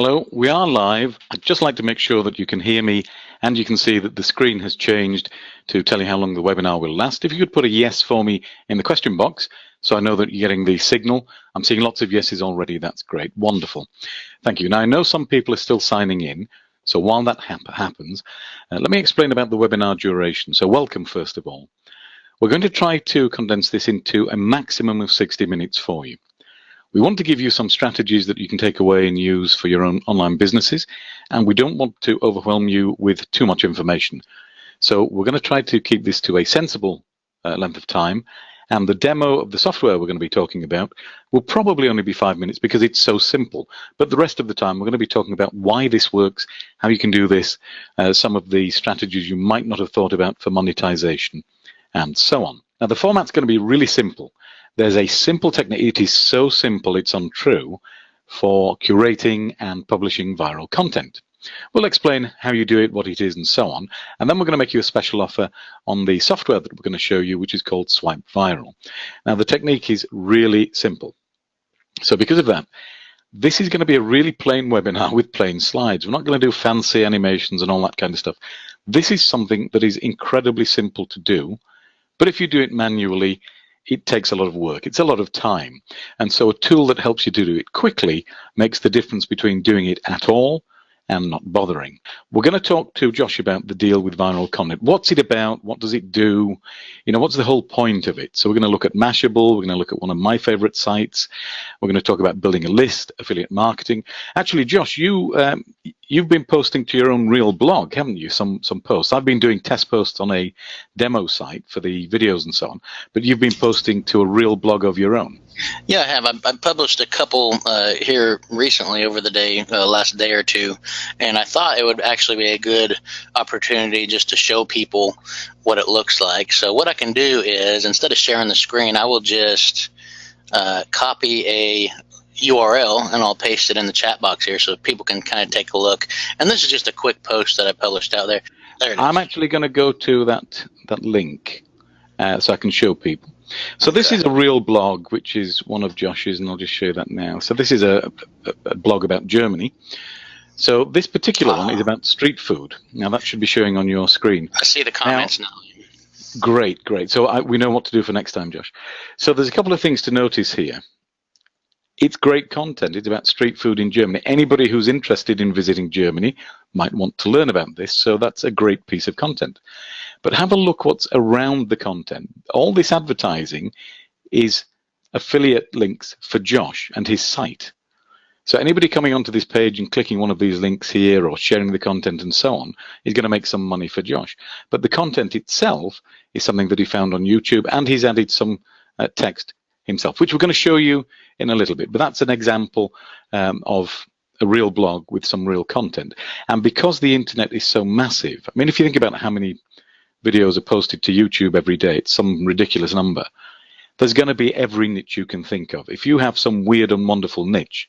Hello, we are live. I'd just like to make sure that you can hear me and you can see that the screen has changed to tell you how long the webinar will last. If you could put a yes for me in the question box so I know that you're getting the signal. I'm seeing lots of yeses already. That's great. Wonderful. Thank you. Now, I know some people are still signing in. So while that happens, let me explain about the webinar duration. So welcome, first of all. We're going to try to condense this into a maximum of 60 minutes for you. We want to give you some strategies that you can take away and use for your own online businesses, and we don't want to overwhelm you with too much information. So we're going to try to keep this to a sensible length of time, and the demo of the software we're going to be talking about will probably only be 5 minutes because it's so simple. But the rest of the time, we're going to be talking about why this works, how you can do this, some of the strategies you might not have thought about for monetization, and so on. Now, the format's going to be really simple. There's a simple technique. It is so simple, it's untrue, for curating and publishing viral content. We'll explain how you do it, what it is, and so on. And then we're going to make you a special offer on the software that we're going to show you, which is called SwipeViral. Now, the technique is really simple. So because of that, this is going to be a really plain webinar with plain slides. We're not going to do fancy animations and all that kind of stuff. This is something that is incredibly simple to do. But if you do it manually, it takes a lot of work. It's a lot of time. And so a tool that helps you to do it quickly makes the difference between doing it at all and not bothering. We're going to talk to Josh about the deal with viral content. What's it about? What does it do? You know, what's the whole point of it? So we're going to look at Mashable. We're going to look at one of my favorite sites. We're going to talk about building a list, affiliate marketing. Actually, Josh, you've been posting to your own real blog, haven't you? Some posts. I've been doing test posts on a demo site for the videos and so on, but you've been posting to a real blog of your own. Yeah, I have. I published a couple here recently over the last day or two, and I thought it would actually be a good opportunity just to show people what it looks like. So what I can do is, instead of sharing the screen, I will just copy a URL and I'll paste it in the chat box here so people can kind of take a look. And this is just a quick post that I published out there. There it is. I'm actually going to go to that link so I can show people. So this is a real blog, which is one of Josh's, and I'll just show you that now. So this is a blog about Germany. So this particular one is about street food. Now that should be showing on your screen. I see the comments now. Great, great. So we know what to do for next time, Josh. So there's a couple of things to notice here. It's great content. It's about street food in Germany. Anybody who's interested in visiting Germany might want to learn about this, so that's a great piece of content. But have a look what's around the content. All this advertising is affiliate links for Josh and his site. So anybody coming onto this page and clicking one of these links here or sharing the content and so on is going to make some money for Josh. But the content itself is something that he found on YouTube, and he's added some text himself, which we're going to show you in a little bit. But that's an example of a real blog with some real content. And because the internet is so massive, I mean, if you think about how many videos are posted to YouTube every day, it's some ridiculous number. There's going to be every niche you can think of. If you have some weird and wonderful niche,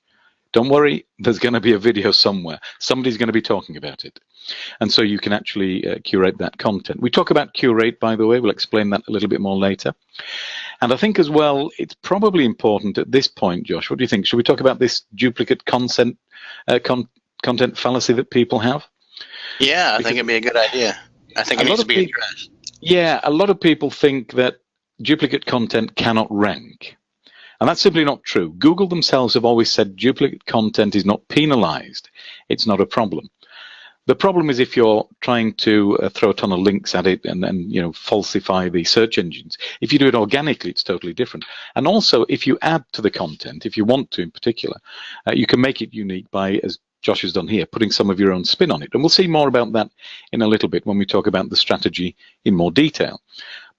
don't worry, there's going to be a video somewhere. Somebody's going to be talking about it. And so you can actually curate that content. We talk about curate, by the way. We'll explain that a little bit more later. And I think as well, it's probably important at this point, Josh, what do you think? Should we talk about this duplicate content fallacy that people have? Yeah, I think it'd be a good idea. I think it needs to be addressed. Yeah, a lot of people think that duplicate content cannot rank. And that's simply not true. Google themselves have always said duplicate content is not penalized. It's not a problem. The problem is if you're trying to throw a ton of links at it and falsify the search engines. If you do it organically, it's totally different. And also, if you add to the content, if you want to in particular, you can make it unique by, as Josh has done here, putting some of your own spin on it. And we'll see more about that in a little bit when we talk about the strategy in more detail.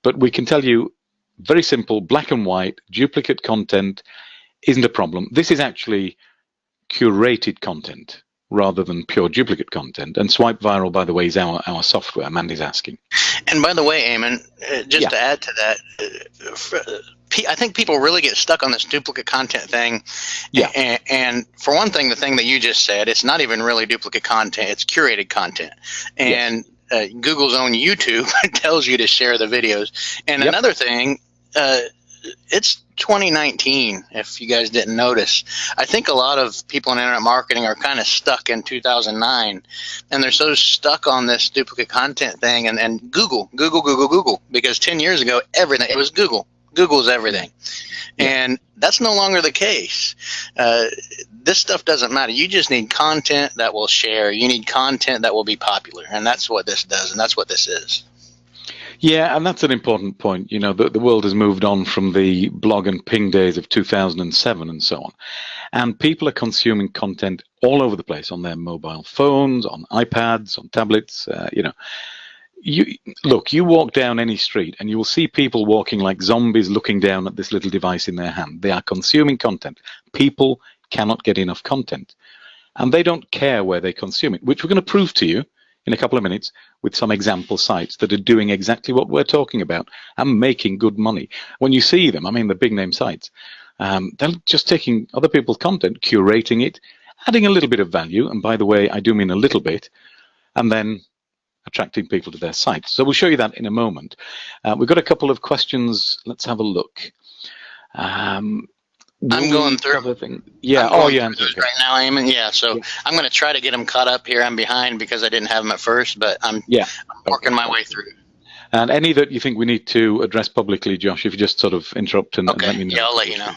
But we can tell you, very simple, black and white, duplicate content isn't a problem. This is actually curated content rather than pure duplicate content. And SwipeViral, by the way, is our software, Mandy's asking. And by the way, Eamon, just to add to that, I think people really get stuck on this duplicate content thing. Yeah. And for one thing, the thing that you just said, it's not even really duplicate content, it's curated content. And Google's own YouTube tells you to share the videos. And another thing, it's 2019, if you guys didn't notice. I think a lot of people in internet marketing are kind of stuck in 2009, and they're so stuck on this duplicate content thing, and Google, because 10 years ago, everything, it was Google. Google's everything. Yeah. And that's no longer the case. This stuff doesn't matter. You just need content that will share. You need content that will be popular, and that's what this does, and that's what this is. Yeah, and that's an important point. You know, the world has moved on from the blog and ping days of 2007 and so on. And people are consuming content all over the place on their mobile phones, on iPads, on tablets. You know, you walk down any street and you will see people walking like zombies looking down at this little device in their hand. They are consuming content. People cannot get enough content. And they don't care where they consume it, which we're going to prove to you in a couple of minutes with some example sites that are doing exactly what we're talking about and making good money. When you see them, I mean the big name sites, they're just taking other people's content, curating it, adding a little bit of value, and by the way, I do mean a little bit, and then attracting people to their site. So we'll show you that in a moment. We've got a couple of questions. Let's have a look. I'm going through. Yeah. Right now, Eamon. Yeah. So yeah. I'm going to try to get them caught up here. I'm behind because I didn't have them at first, but I'm working my way through. And any that you think we need to address publicly, Josh, if you just sort of interrupt and let me know. Yeah, I'll let you know.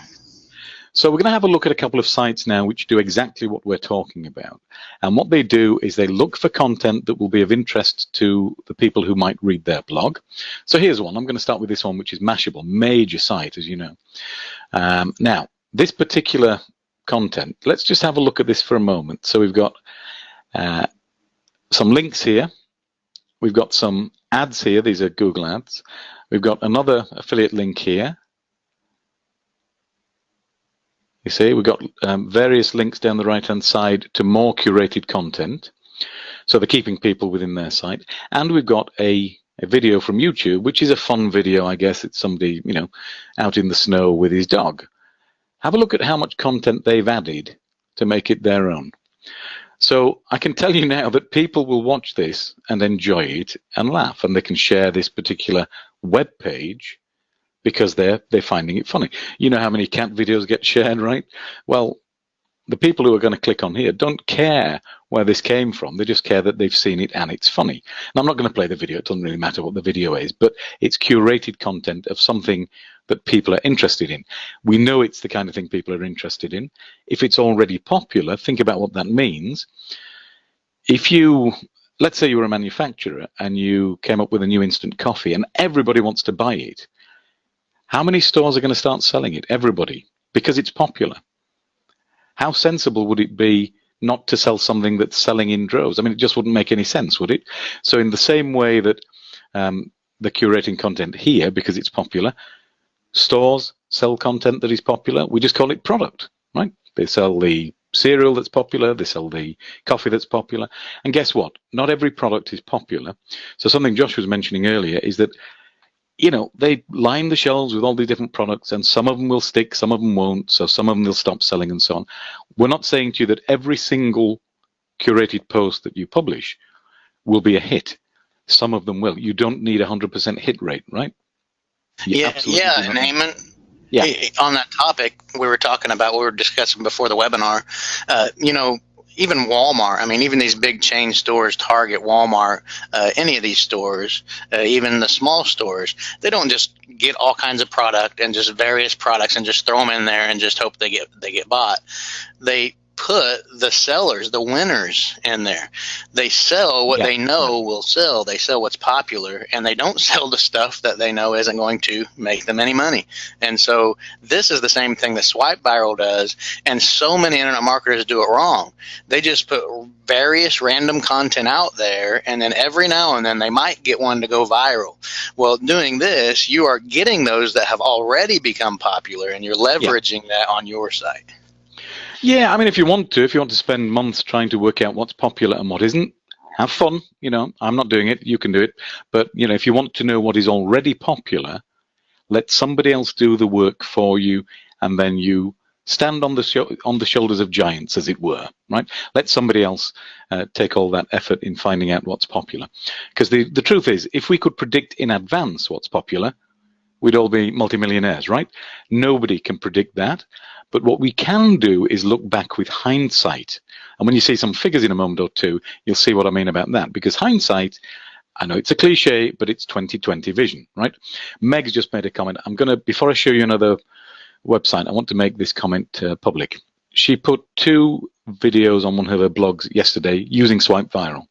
So we're going to have a look at a couple of sites now which do exactly what we're talking about. And what they do is they look for content that will be of interest to the people who might read their blog. So here's one. I'm going to start with this one, which is Mashable, major site, as you know. Now, this particular content, let's just have a look at this for a moment. So we've got some links here. We've got some ads here. These are Google ads. We've got another affiliate link here. You see, we've got various links down the right-hand side to more curated content. So they're keeping people within their site. And we've got a video from YouTube, which is a fun video, I guess. It's somebody, you know, out in the snow with his dog. Have a look at how much content they've added to make it their own. So I can tell you now that people will watch this and enjoy it and laugh, and they can share this particular web page because they're finding it funny. You know how many cat videos get shared, right? Well, the people who are going to click on here don't care where this came from. They just care that they've seen it and it's funny. And I'm not going to play the video. It doesn't really matter what the video is, but it's curated content of something that people are interested in. We know it's the kind of thing people are interested in. If it's already popular, think about what that means. If you, let's say you were a manufacturer and you came up with a new instant coffee and everybody wants to buy it, how many stores are going to start selling it? Everybody, because it's popular. How sensible would it be not to sell something that's selling in droves? I mean, it just wouldn't make any sense, would it? So in the same way that they're curating content here because it's popular, stores sell content that is popular. We just call it product, right? They sell the cereal that's popular. They sell the coffee that's popular. And guess what? Not every product is popular. So something Josh was mentioning earlier is that, you know, they line the shelves with all these different products, and some of them will stick, some of them won't, so some of them will stop selling and so on. We're not saying to you that every single curated post that you publish will be a hit. Some of them will. You don't need 100% hit rate, right? Yeah, Eamon. Yeah. On that topic we were discussing before the webinar, you know, even Walmart, I mean, even these big chain stores, Target, Walmart, any of these stores, even the small stores, they don't just get all kinds of product and just various products and just throw them in there and just hope they get bought. They put the sellers, the winners in there. They sell what they know will sell. They sell what's popular, and they don't sell the stuff that they know isn't going to make them any money. And so this is the same thing that SwipeViral does, and so many internet marketers do it wrong. They just put various random content out there, and then every now and then they might get one to go viral. Well, doing this, you are getting those that have already become popular, and you're leveraging that on your site. Yeah, I mean, if you want to spend months trying to work out what's popular and what isn't, have fun. You know, I'm not doing it. You can do it. But, you know, if you want to know what is already popular, let somebody else do the work for you, and then you stand on the shoulders of giants, as it were, right? Let somebody else take all that effort in finding out what's popular. Because the truth is, if we could predict in advance what's popular, we'd all be multimillionaires, right? Nobody can predict that. But what we can do is look back with hindsight. And when you see some figures in a moment or two, you'll see what I mean about that. Because hindsight, I know it's a cliche, but it's 2020 vision, right? Meg's just made a comment. I'm going to, before I show you another website, I want to make this comment public. She put 2 videos on one of her blogs yesterday using SwipeViral.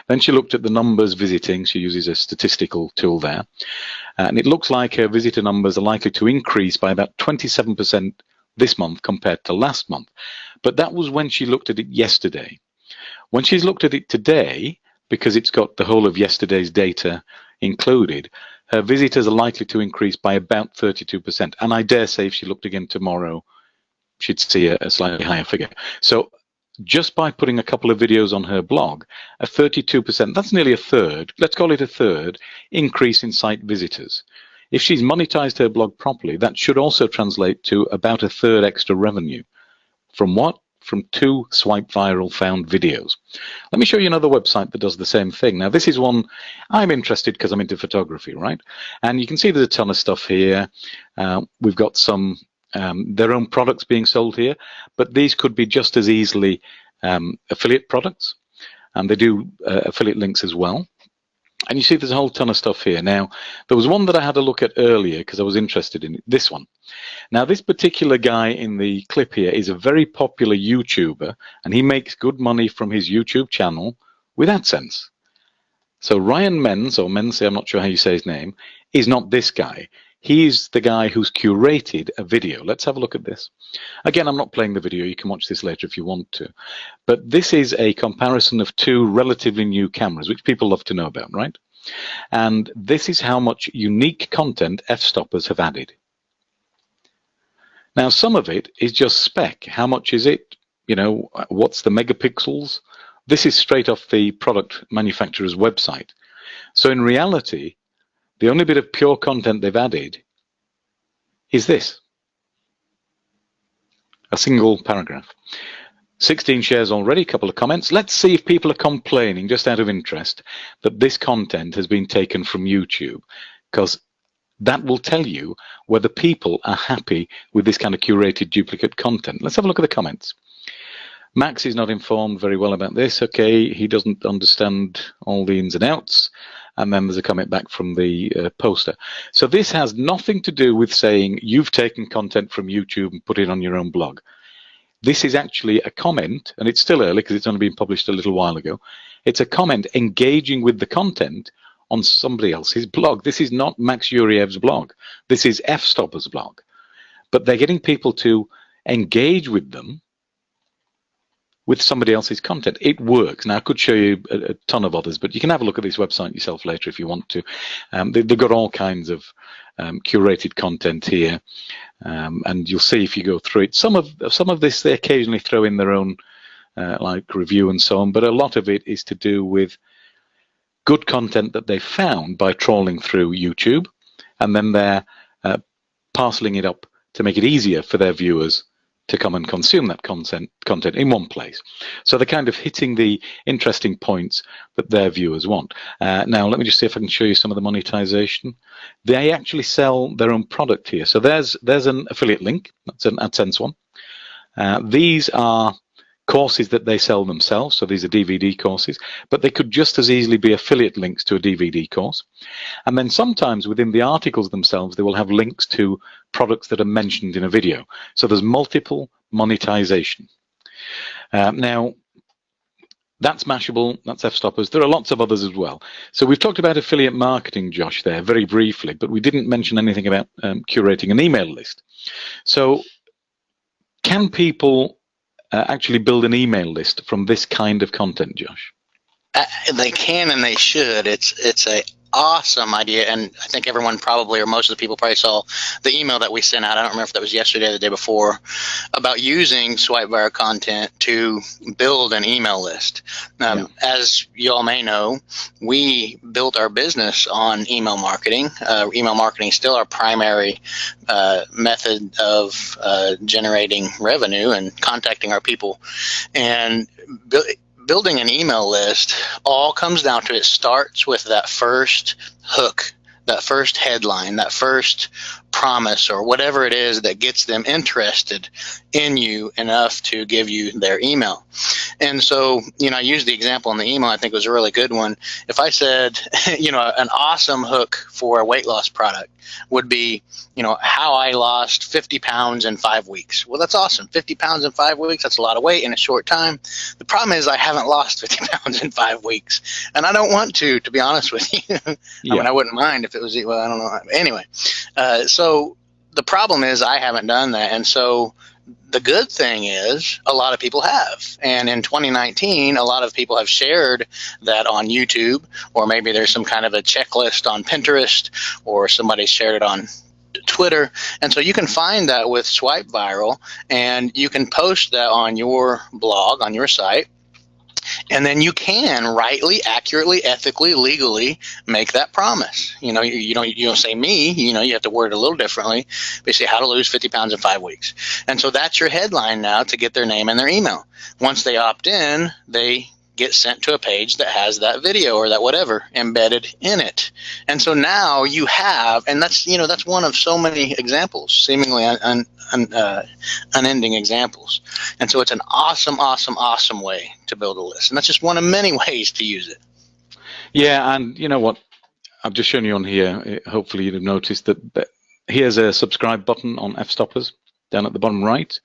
Then she looked at the numbers visiting. She uses a statistical tool there. And it looks like her visitor numbers are likely to increase by about 27% this month compared to last month. But that was when she looked at it yesterday. When she's looked at it today, because it's got the whole of yesterday's data included, her visitors are likely to increase by about 32%. And I dare say if she looked again tomorrow, she'd see a slightly higher figure. So just by putting a couple of videos on her blog, a 32%, that's nearly a third, let's call it a third, increase in site visitors. If she's monetized her blog properly, that should also translate to about a third extra revenue. From what? From 2 SwipeViral found videos. Let me show you another website that does the same thing. Now, this is one I'm interested because I'm into photography, right? And you can see there's a ton of stuff here. We've got some their own products being sold here, but these could be just as easily affiliate products. And they do affiliate links as well. And you see there's a whole ton of stuff here. Now, there was one that I had a look at earlier because I was interested in it, this one. Now, this particular guy in the clip here is a very popular YouTuber, and he makes good money from his YouTube channel with AdSense. So Ryan Menz, or Menz, I'm not sure how you say his name, is not this guy. He's the guy who's curated a video. Let's have a look at this. Again, I'm not playing the video. You can watch this later if you want to. But this is a comparison of 2 relatively new cameras, which people love to know about, right? And this is how much unique content f-stoppers have added. Now, some of it is just spec. How much is it? You know, what's the megapixels? This is straight off the product manufacturer's website. So in reality, the only bit of pure content they've added is this. A single paragraph. 16 shares already, a couple of comments. Let's see if people are complaining, just out of interest, that this content has been taken from YouTube, because that will tell you whether people are happy with this kind of curated duplicate content. Let's have a look at the comments. Max is not informed very well about this. Okay, he doesn't understand all the ins and outs. And then there's a comment back from the poster. So this has nothing to do with saying you've taken content from YouTube and put it on your own blog. This is actually a comment, and it's still early because it's only been published a little while ago. It's a comment engaging with the content on somebody else's blog. This is not Max Yuriev's blog. This is F-Stopper's blog. But they're getting people to engage with them with somebody else's content. It works. Now, I could show you a ton of others, but you can have a look at this website yourself later if you want to. They've got all kinds of curated content here, and you'll see if you go through it. Some of this they occasionally throw in their own like review and so on, but a lot of it is to do with good content that they found by trawling through YouTube, and then they're parceling it up to make it easier for their viewers to come and consume that content in one place. So they're kind of hitting the interesting points that their viewers want. Now, let me just see if I can show you some of the monetization. They actually sell their own product here. So there's an affiliate link. That's an AdSense one. These are courses that they sell themselves. So these are DVD courses, but they could just as easily be affiliate links to a DVD course. And then sometimes within the articles themselves, they will have links to products that are mentioned in a video. So there's multiple monetization. Now, that's Mashable, that's F-Stoppers. There are lots of others as well. So we've talked about affiliate marketing, Josh, there very briefly, but we didn't mention anything about curating an email list. So can people actually build an email list from this kind of content, Josh? They can and they should. It's a awesome idea, and I think everyone probably, or most of the people probably saw the email that we sent out. I don't remember if that was yesterday or the day before, about using SwipeViral content to build an email list. As you all may know, we built our business on email marketing. Email marketing is still our primary method of generating revenue and contacting our people. And building an email list all comes down to, it starts with that first hook that first headline, that first promise, or whatever it is that gets them interested in you enough to give you their email. And so, I used the example in the email. I think it was a really good one. If I said, an awesome hook for a weight loss product would be, how I lost 50 pounds in 5 weeks. Well, that's awesome. 50 pounds in 5 weeks, that's a lot of weight in a short time. The problem is I haven't lost 50 pounds in 5 weeks, and I don't want to be honest with you. Yeah. I mean, I wouldn't mind if it was, well, I don't know. Anyway, so the problem is I haven't done that. And so the good thing is a lot of people have. And in 2019, a lot of people have shared that on YouTube, or maybe there's some kind of a checklist on Pinterest, or somebody shared it on Twitter. And so you can find that with SwipeViral, and you can post that on your blog, on your site. And then you can rightly, accurately, ethically, legally make that promise. You don't say me, you have to word it a little differently. They say how to lose 50 pounds in 5 weeks. And so that's your headline now to get their name and their email. Once they opt in, they get sent to a page that has that video or that whatever embedded in it. And so now you have, and that's one of so many examples, seemingly unending examples. And so it's an awesome way to build a list. And that's just one of many ways to use it. Yeah, and you know what? I've just shown you on here. Hopefully you'd have noticed that here's a subscribe button on F-Stoppers down at the bottom right.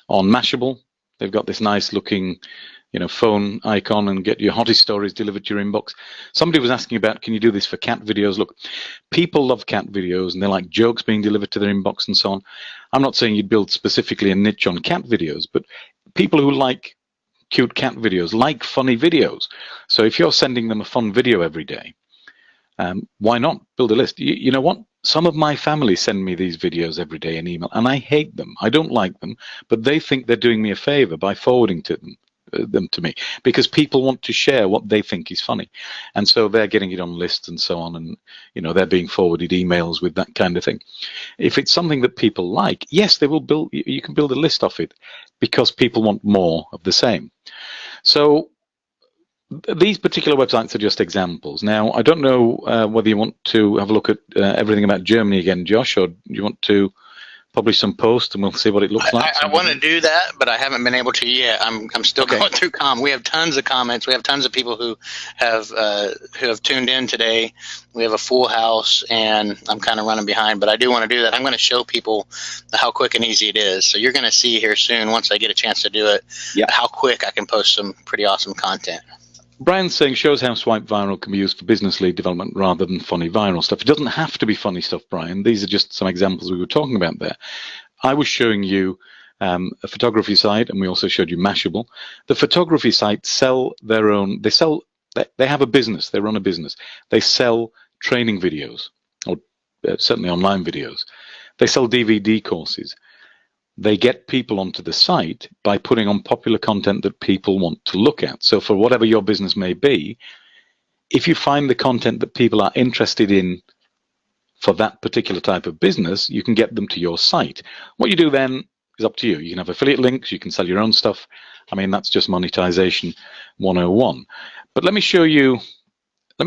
On Mashable, they've got this nice looking phone icon and get your hottest stories delivered to your inbox. Somebody was asking about, can you do this for cat videos? Look, people love cat videos and they like jokes being delivered to their inbox and so on. I'm not saying you'd build specifically a niche on cat videos, but people who like cute cat videos like funny videos. So if you're sending them a fun video every day, why not build a list? You know what? Some of my family send me these videos every day in email, and I hate them. I don't like them, but they think they're doing me a favor by forwarding them to me, because people want to share what they think is funny, and so they're getting it on lists and so on, and they're being forwarded emails with that kind of thing. If it's something that people like, yes, they will build. You can build a list off it because people want more of the same. So these particular websites are just examples. Now, I don't know whether you want to have a look at everything about Germany again, Josh, or do you want to publish some posts and we'll see what it looks like? I want to do that, but I haven't been able to yet. I'm still going through We have tons of comments. We have tons of people who have tuned in today. We have a full house, and I'm kind of running behind, but I do want to do that. I'm going to show people how quick and easy it is. So you're going to see here soon, once I get a chance to do it, how quick I can post some pretty awesome content. Brian's saying shows how SwipeViral can be used for business lead development rather than funny viral stuff. It doesn't have to be funny stuff, Brian. These are just some examples we were talking about there. I was showing you a photography site, and we also showed you Mashable. The photography sites sell their own. They have a business. They run a business. They sell training videos, or certainly online videos. They sell DVD courses. They get people onto the site by putting on popular content that people want to look at. So for whatever your business may be, if you find the content that people are interested in for that particular type of business, you can get them to your site. What you do then is up to you. You can have affiliate links, you can sell your own stuff. I mean, that's just monetization 101. But let me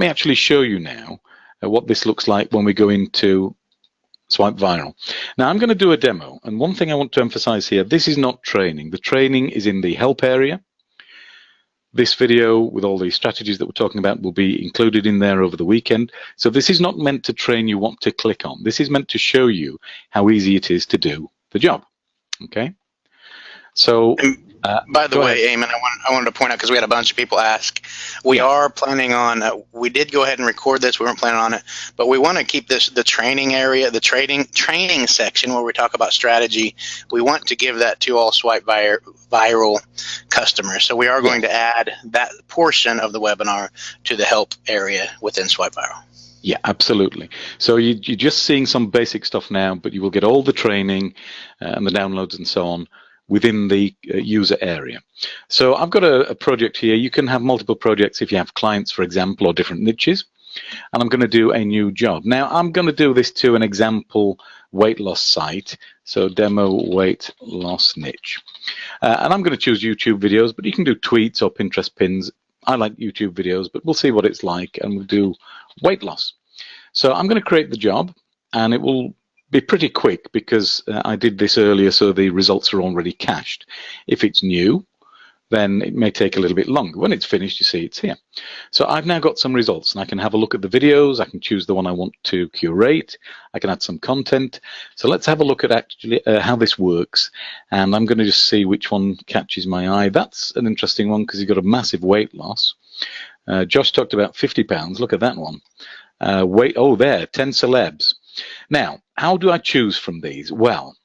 actually show you now what this looks like when we go into SwipeViral. Now I'm going to do a demo, and one thing I want to emphasize here, this is not training. The training is in the help area. This video with all the strategies that we're talking about will be included in there over the weekend. So this is not meant to train you what to click on. This is meant to show you how easy it is to do the job. Okay? So by the way, Eamon, I wanted to point out, because we had a bunch of people ask, we are planning on, we did go ahead and record this, we weren't planning on it, but we want to keep this, the training area, the training section where we talk about strategy, we want to give that to all SwipeViral customers. So we are going to add that portion of the webinar to the help area within SwipeViral. Yeah, absolutely. So you're just seeing some basic stuff now, but you will get all the training and the downloads and so on within the user area. So I've got a project here. You can have multiple projects if you have clients, for example, or different niches. And I'm going to do a new job. Now I'm going to do this to an example weight loss site. So demo weight loss niche. And I'm going to choose YouTube videos, but you can do tweets or Pinterest pins. I like YouTube videos, but we'll see what it's like, and we'll do weight loss. So I'm going to create the job, and it will be pretty quick because I did this earlier, so the results are already cached. If it's new, then it may take a little bit longer. When it's finished, you see it's here. So I've now got some results, and I can have a look at the videos. I can choose the one I want to curate. I can add some content. So let's have a look at actually how this works. And I'm going to just see which one catches my eye. That's an interesting one because you've got a massive weight loss. Josh talked about 50 pounds. Look at that one. There, 10 celebs. Now, how do I choose from these? Well,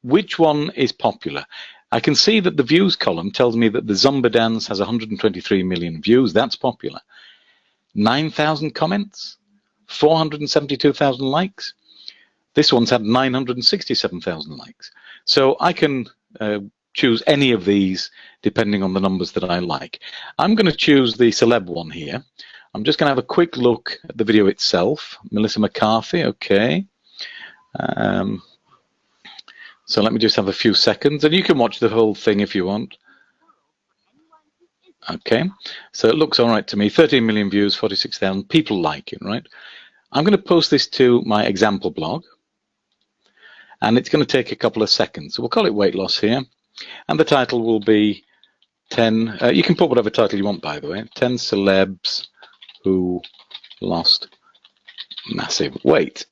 which one is popular? I can see that the views column tells me that the Zumba dance has 123 million views. That's popular. 9,000 comments, 472,000 likes. This one's had 967,000 likes. So I can choose any of these depending on the numbers that I like. I'm going to choose the celeb one here. I'm just going to have a quick look at the video itself. Melissa McCarthy, okay. So let me just have a few seconds, and you can watch the whole thing if you want. Okay, so it looks all right to me. 13 million views, 46,000 people like it, right? I'm going to post this to my example blog, and it's going to take a couple of seconds. So we'll call it weight loss here, and the title will be 10. You can put whatever title you want, by the way. 10 celebs who lost massive weight.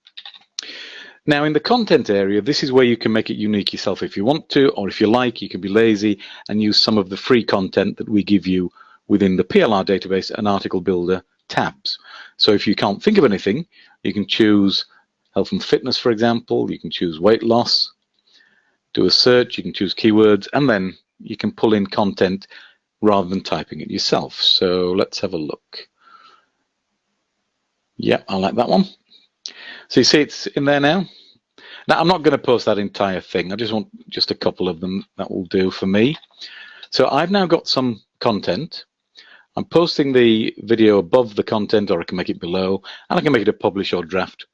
Now, in the content area, this is where you can make it unique yourself if you want to, or if you like, you can be lazy and use some of the free content that we give you within the PLR database and article builder tabs. So if you can't think of anything, you can choose health and fitness, for example. You can choose weight loss, do a search, you can choose keywords, and then you can pull in content rather than typing it yourself. So let's have a look. Yeah, I like that one. So you see it's in there now. Now I'm not going to post that entire thing. I just want just a couple of them. That will do for me. So I've now got some content. I'm posting the video above the content, or I can make it below, and I can make it a publish or draft.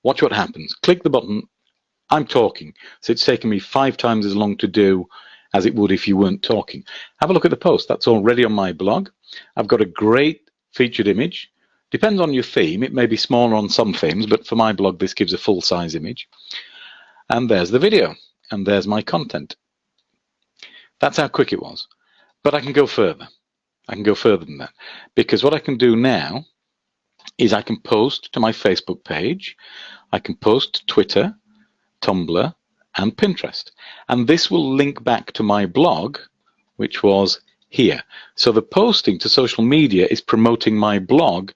Watch what happens. Click the button. I'm talking. So it's taken me 5 times as long to do as it would if you weren't talking. Have a look at the post. That's already on my blog. I've got a great featured image. Depends on your theme. It may be smaller on some themes, but for my blog, this gives a full-size image. And there's the video, and there's my content. That's how quick it was. But I can go further. I can go further than that, because what I can do now is I can post to my Facebook page. I can post to Twitter, Tumblr, and Pinterest. And this will link back to my blog, which was here. So the posting to social media is promoting my blog,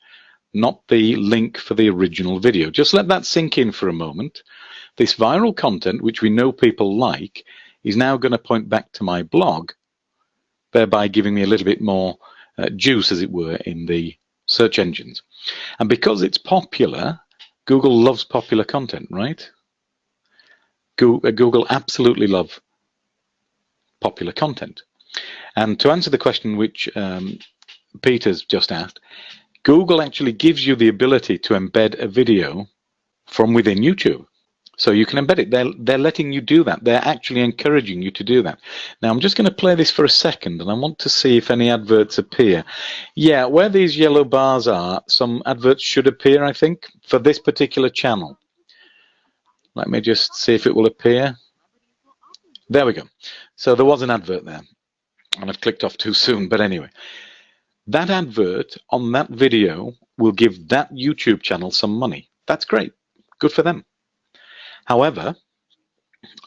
not the link for the original video. Just let that sink in for a moment. This viral content, which we know people like, is now going to point back to my blog, thereby giving me a little bit more juice, as it were, in the search engines. And because it's popular, Google loves popular content, right? Google absolutely love popular content. And to answer the question which Peter's just asked, Google actually gives you the ability to embed a video from within YouTube. So you can embed it. They're letting you do that. They're actually encouraging you to do that. Now I'm just going to play this for a second, and I want to see if any adverts appear. Yeah, where these yellow bars are, some adverts should appear, I think, for this particular channel. Let me just see if it will appear. There we go. So there was an advert there, and I've clicked off too soon, but anyway. That advert on that video will give that YouTube channel some money. That's great. Good for them. However,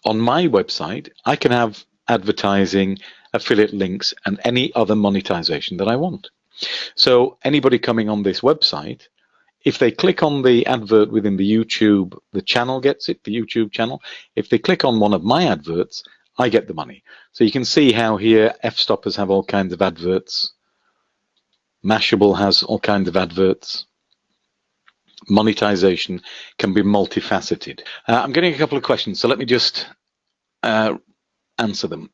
on my website, I can have advertising, affiliate links, and any other monetization that I want. So anybody coming on this website, if they click on the advert within the YouTube, the channel gets it, the YouTube channel. If they click on one of my adverts, I get the money. So you can see how here F-stoppers have all kinds of adverts. Mashable has all kinds of adverts. Monetization can be multifaceted. I'm getting a couple of questions, so let me just answer them.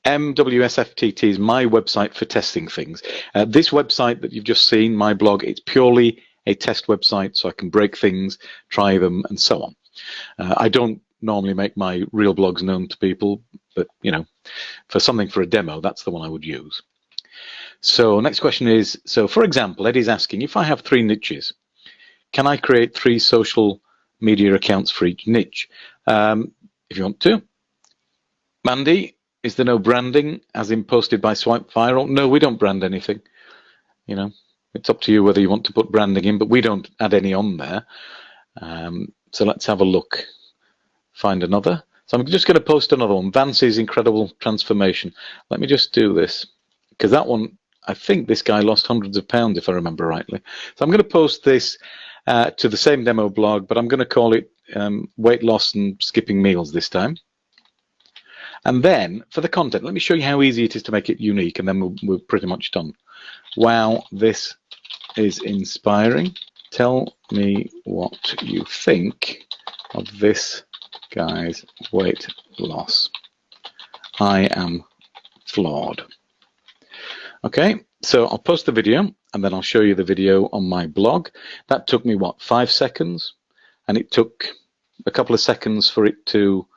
MWSFTT is my website for testing things. This website that you've just seen, my blog, it's purely a test website, so I can break things, try them, and so on. I don't normally make my real blogs known to people, but you know, for something for a demo, that's the one I would use. So next question is, so for example, Eddie's asking, if I have 3 niches, can I create 3 social media accounts for each niche? If you want to. Mandy, is there no branding as in posted by SwipeViral? No, we don't brand anything. You know, it's up to you whether you want to put branding in, but we don't add any on there. So let's have a look. Find another. So I'm just going to post another one. Vance's incredible transformation. Let me just do this, because that one, I think this guy lost hundreds of pounds, if I remember rightly. So I'm going to post this to the same demo blog, but I'm going to call it weight loss and skipping meals this time. And then for the content, let me show you how easy it is to make it unique, and then we're pretty much done. Wow, this is inspiring. Tell me what you think of this guy's weight loss. I am flawed. Okay, so I'll post the video and then I'll show you the video on my blog. That took me, what, 5 seconds? And it took a couple of seconds for it to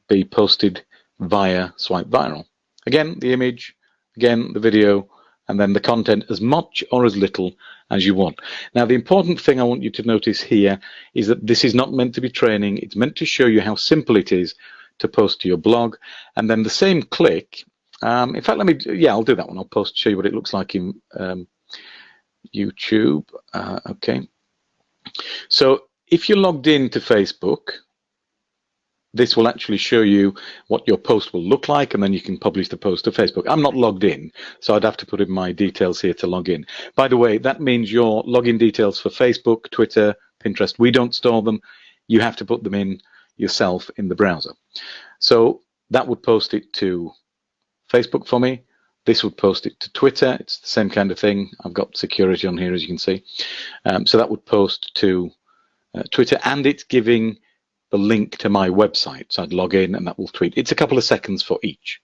be posted via SwipeViral. Again, the image, again, the video, and then the content, as much or as little as you want. Now, the important thing I want you to notice here is that this is not meant to be training. It's meant to show you how simple it is to post to your blog. And then the same click, in fact, I'll do that one. I'll show you what it looks like in YouTube. Okay. So if you're logged into Facebook, this will actually show you what your post will look like, and then you can publish the post to Facebook. I'm not logged in, so I'd have to put in my details here to log in. By the way, that means your login details for Facebook, Twitter, Pinterest, we don't store them. You have to put them in yourself in the browser. So that would post it to Facebook for me. This would post it to Twitter. It's the same kind of thing. I've got security on here, as you can see. So that would post to Twitter, and it's giving the link to my website. So I'd log in and that will tweet. It's a couple of seconds for each.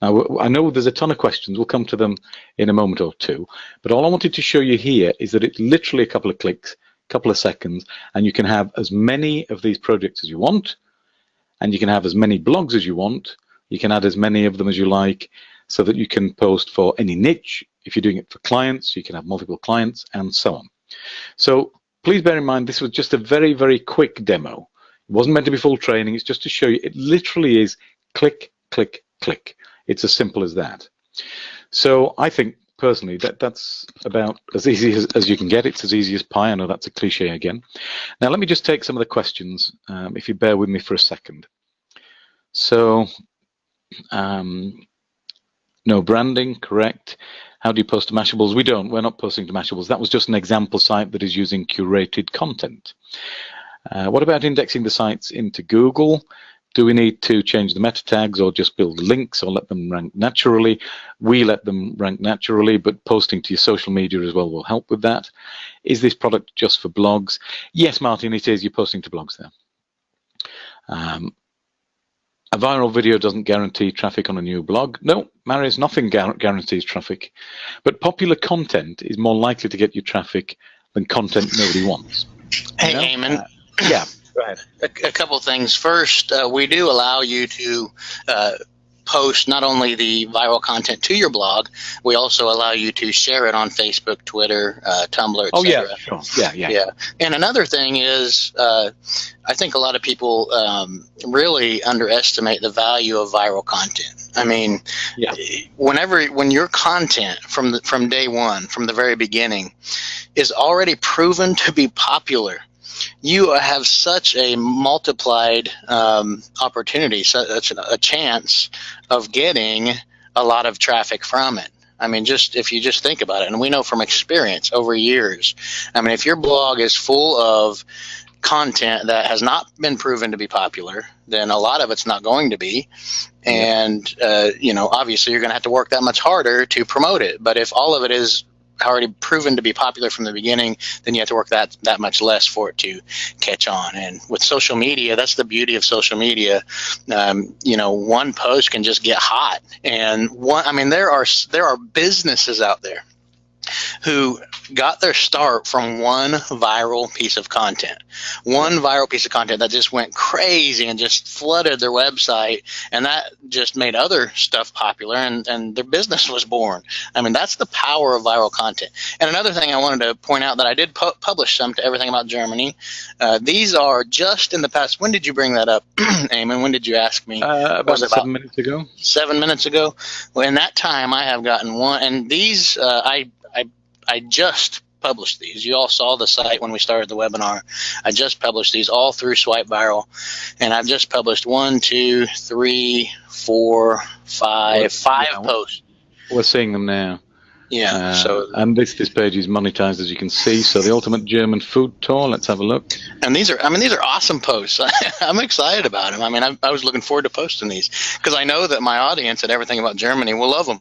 Now, I know there's a ton of questions. We'll come to them in a moment or two. But all I wanted to show you here is that it's literally a couple of clicks, a couple of seconds, and you can have as many of these projects as you want, and you can have as many blogs as you want. You can add as many of them as you like, so that you can post for any niche. If you're doing it for clients, you can have multiple clients, and so on. So please bear in mind, this was just a very, very quick demo. It wasn't meant to be full training. It's just to show you. It literally is click, click, click. It's as simple as that. So I think personally that's about as easy as you can get. It's as easy as pie. I know that's a cliche again. Now let me just take some of the questions, if you bear with me for a second. So no branding, correct. How do you post to Mashables? We're not posting to Mashables. That was just an example site that is using curated content. What about indexing the sites into Google? Do we need to change the meta tags or just build links or let them rank naturally? We let them rank naturally, but posting to your social media as well will help with that. Is this product just for blogs? Yes, Martin, it is. You're posting to blogs there. A viral video doesn't guarantee traffic on a new blog. No, Marius, nothing guarantees traffic. But popular content is more likely to get you traffic than content nobody wants. Hey, Eamon. Yeah, go ahead. A couple of things. First, we do allow you to post not only the viral content to your blog, we also allow you to share it on Facebook, Twitter, Tumblr, etc. Oh, yeah, sure. Yeah. And another thing is, I think a lot of people really underestimate the value of viral content. I mean, when your content from day one, from the very beginning, is already proven to be popular, you have such a multiplied opportunity, such a chance of getting a lot of traffic from it. I mean, if you just think about it, and we know from experience over years, I mean, if your blog is full of content that has not been proven to be popular, then a lot of it's not going to be. And, obviously you're going to have to work that much harder to promote it. But if all of it is already proven to be popular from the beginning, then you have to work that much less for it to catch on. And with social media, that's the beauty of social media. One post can just get hot, and there are businesses out there who got their start from one viral piece of content. One viral piece of content that just went crazy and just flooded their website, and that just made other stuff popular, and their business was born. I mean, that's the power of viral content. And another thing I wanted to point out that I did publish some to Everything About Germany. These are just in the past. When did you bring that up, Eamon? When did you ask me? About 7 minutes ago. 7 minutes ago. Well, in that time, I have gotten one, and these I just published these. You all saw the site when we started the webinar. I just published these all through SwipeViral, and I've just published 1, 2, 3, 4, 5 posts. We're seeing them now. Yeah. And this page is monetized, as you can see. So the ultimate German food tour. Let's have a look. And these are awesome posts. I'm excited about them. I mean, I was looking forward to posting these because I know that my audience at Everything About Germany will love them.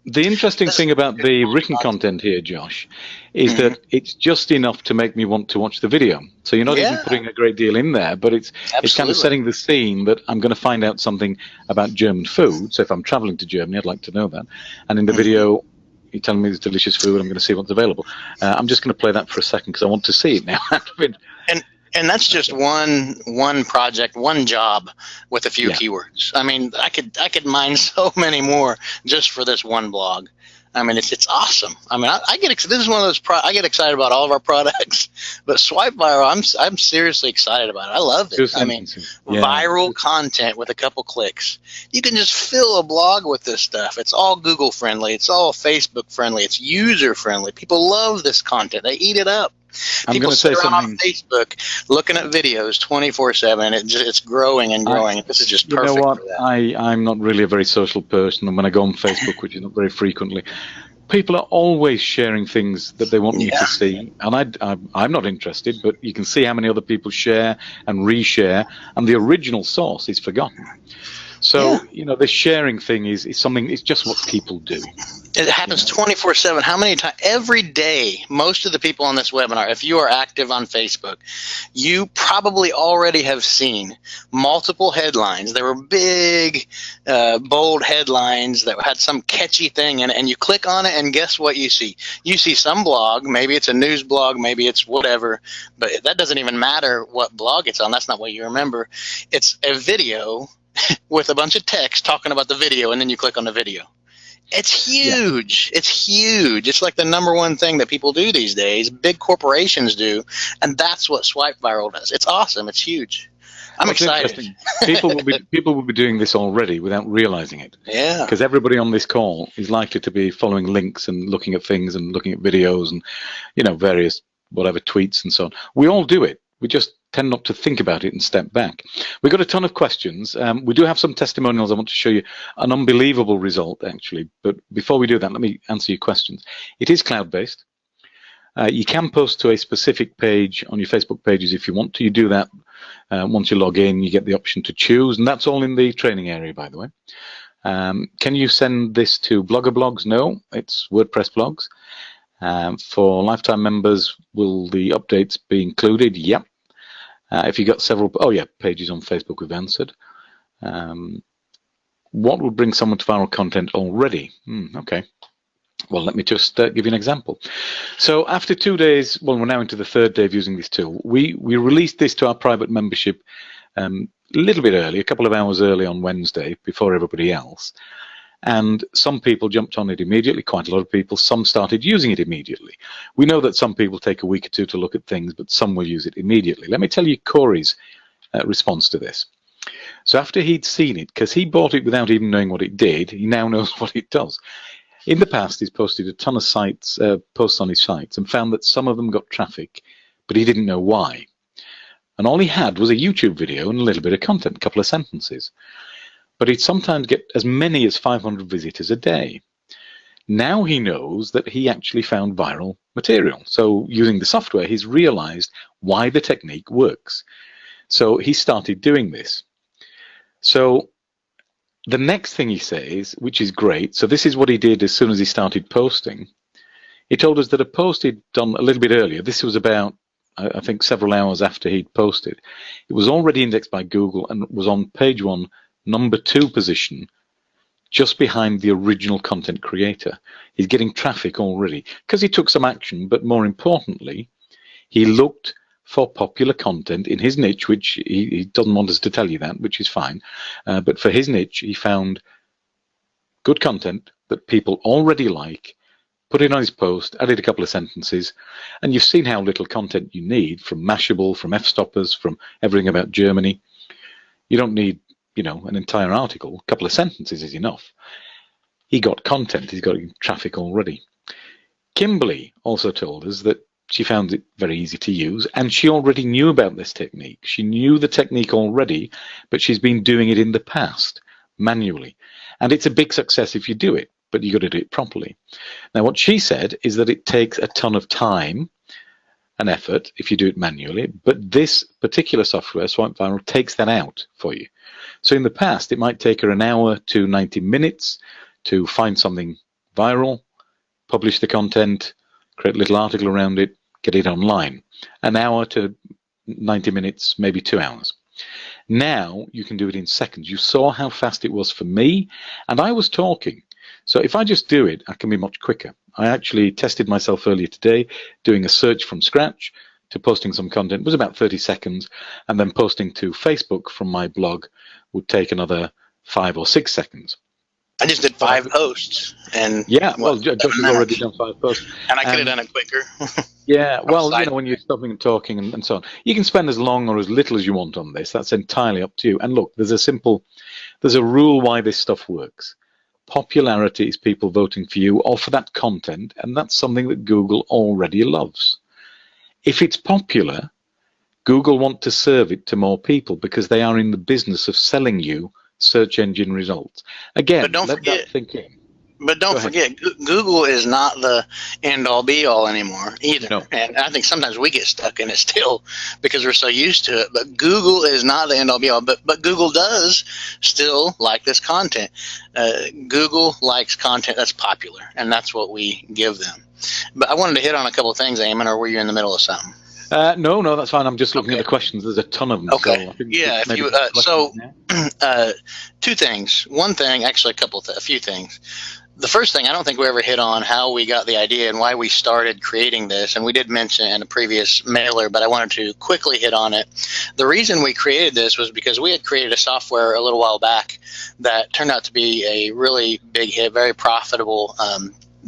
The interesting thing about the written content here, Josh, is that it's just enough to make me want to watch the video. So you're not even putting a great deal in there, but it's kind of setting the scene that I'm going to find out something about German food. So if I'm traveling to Germany, I'd like to know that. And in the video, you're telling me there's delicious food. I'm going to see what's available. I'm just going to play that for a second because I want to see it now. And that's just one project, one job with a few keywords. I mean, I could mine so many more just for this one blog. I mean, it's awesome. I mean, this is one of those I get excited about all of our products, but SwipeViral, I'm seriously excited about it. I love it. I mean, viral content with a couple clicks. You can just fill a blog with this stuff. It's all Google friendly. It's all Facebook friendly. It's user friendly. People love this content. They eat it up. People sit around on Facebook looking at videos 24/7. It's growing and growing. This is just perfect. You know what? For that. I'm not really a very social person, and when I go on Facebook, which is not very frequently, people are always sharing things that they want me to see, and I'm not interested. But you can see how many other people share and reshare, and the original source is forgotten. So this sharing thing is something. It's just what people do. It happens 24/7. How many times? Every day, most of the people on this webinar, if you are active on Facebook, you probably already have seen multiple headlines. There were big, bold headlines that had some catchy thing in it, and you click on it, and guess what you see? You see some blog. Maybe it's a news blog. Maybe it's whatever. But that doesn't even matter what blog it's on. That's not what you remember. It's a video with a bunch of text talking about the video, and then you click on the video. It's huge. It's huge. It's like the #1 thing that people do these days. Big corporations do, and that's what SwipeViral does. It's awesome. It's huge. I'm excited. People will be doing this already without realizing it. Yeah. Because everybody on this call is likely to be following links and looking at things and looking at videos and various whatever tweets and so on. We all do it. We just tend not to think about it and step back. We've got a ton of questions. We do have some testimonials. I want to show you an unbelievable result, actually. But before we do that, let me answer your questions. It is cloud-based. You can post to a specific page on your Facebook pages if you want to. You do that once you log in. You get the option to choose, and that's all in the training area, by the way. Can you send this to Blogger blogs? No, it's WordPress blogs. For lifetime members, will the updates be included? Yep. If you got several, pages on Facebook we've answered. What would bring someone to viral content already? Okay. Well, let me just give you an example. So after 2 days, well, we're now into the 3rd day of using this tool. We released this to our private membership a little bit early, a couple of hours early on Wednesday, before everybody else. And some people jumped on it immediately, quite a lot of people. Some started using it immediately. We know that some people take a week or two to look at things, but some will use it immediately. Let me tell you Corey's response to this. So after he'd seen it, because he bought it without even knowing what it did, he now knows what it does. In the past, he's posted a ton of posts on his sites and found that some of them got traffic, but he didn't know why. And all he had was a YouTube video and a little bit of content, a couple of sentences. But he'd sometimes get as many as 500 visitors a day. Now he knows that he actually found viral material. So using the software, he's realized why the technique works. So he started doing this. So the next thing he says, which is great, so this is what he did as soon as he started posting. He told us that a post he'd done a little bit earlier, this was about, I think, several hours after he'd posted. It was already indexed by Google and was on page 1, #2 position just behind the original content creator. He's getting traffic already because he took some action, but more importantly, he looked for popular content in his niche, which he doesn't want us to tell you that, which is fine. But for his niche, he found good content that people already like, put it on his post, added a couple of sentences, and you've seen how little content you need from Mashable, from F-stoppers, from everything about Germany. You don't need, an entire article. A couple of sentences is enough. He got content. He's got traffic already. Kimberly also told us that she found it very easy to use, and she already knew about this technique. She knew the technique already, but she's been doing it in the past manually. And it's a big success if you do it, but you got to do it properly. Now, what she said is that it takes a ton of time and effort if you do it manually, but this particular software, SwipeViral, takes that out for you. So in the past, it might take her an hour to 90 minutes to find something viral, publish the content, create a little article around it, get it online. An hour to 90 minutes, maybe 2 hours. Now you can do it in seconds. You saw how fast it was for me, and I was talking. So if I just do it, I can be much quicker. I actually tested myself earlier today doing a search from scratch to posting some content. It was about 30 seconds, and then posting to Facebook from my blog would take another 5 or 6 seconds. I just did 5 posts, and Josh has already done 5 posts, and I could have done it quicker. Yeah, well, when you're stopping and talking and so on, you can spend as long or as little as you want on this. That's entirely up to you. And look, there's a rule why this stuff works. Popularity is people voting for you or for that content, and that's something that Google already loves. If it's popular, Google want to serve it to more people because they are in the business of selling you search engine results. Again, but don't forget, that think in. But don't forget, Google is not the end-all be-all anymore either. No. And I think sometimes we get stuck in it still because we're so used to it. But Google is not the end-all be-all. But Google does still like this content. Google likes content that's popular, and that's what we give them. But I wanted to hit on a couple of things, Eamon, or were you in the middle of something? No, that's fine. I'm just looking at the questions. There's a ton of them. Okay. So two things. One thing, actually, a few things. The first thing, I don't think we ever hit on how we got the idea and why we started creating this. And we did mention it in a previous mailer, but I wanted to quickly hit on it. The reason we created this was because we had created a software a little while back that turned out to be a really big hit, very profitable,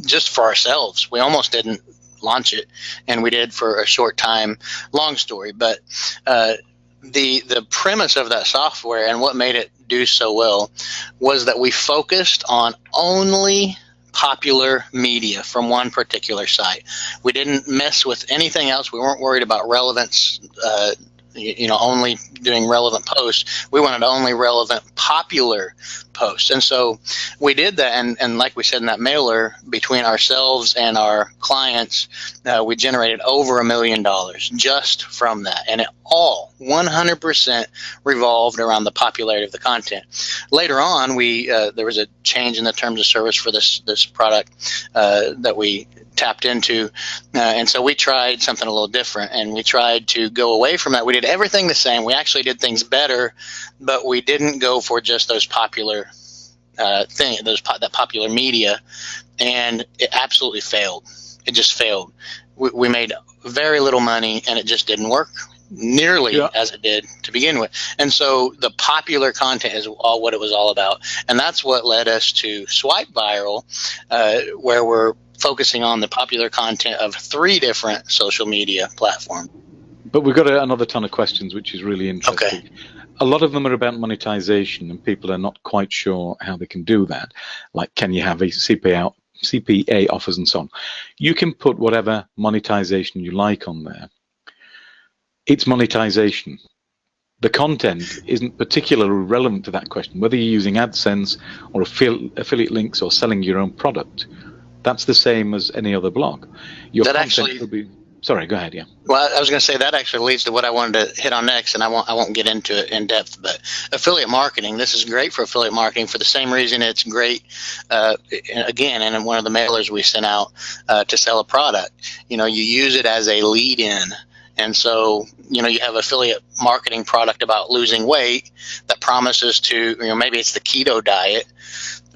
just for ourselves. We almost didn't launch it, and we did for a short time. Long story, but the premise of that software and what made it do so well was that we focused on only popular media from one particular site. We didn't mess with anything else. We weren't worried about relevance, only doing relevant posts. We wanted only relevant popular posts. And so we did that. And like we said in that mailer, between ourselves and our clients, we generated over $1 million just from that. And it all 100% revolved around the popularity of the content. Later on, there was a change in the terms of service for this product that we tapped into, and so we tried something a little different, and we tried to go away from that. We did everything the same. We actually did things better, but we didn't go for just those popular that popular media, and it absolutely failed. It just failed. We made very little money, and it just didn't work nearly as it did to begin with. And so the popular content is all what it was all about, and that's what led us to SwipeViral, where we're focusing on the popular content of 3 different social media platforms. But we've got another ton of questions, which is really interesting. Okay. A lot of them are about monetization, and people are not quite sure how they can do that. Like, can you have a CPA offers and so on? You can put whatever monetization you like on there. It's monetization. The content isn't particularly relevant to that question, whether you're using AdSense or affiliate links or selling your own product. That's the same as any other blog. Your content will be. Sorry, go ahead. Yeah. Well, I was going to say that actually leads to what I wanted to hit on next, and I won't get into it in depth. But affiliate marketing, this is great for affiliate marketing for the same reason it's great. Again, in one of the mailers we sent out to sell a product, you use it as a lead-in. And so, you have affiliate marketing product about losing weight that promises to, maybe it's the keto diet.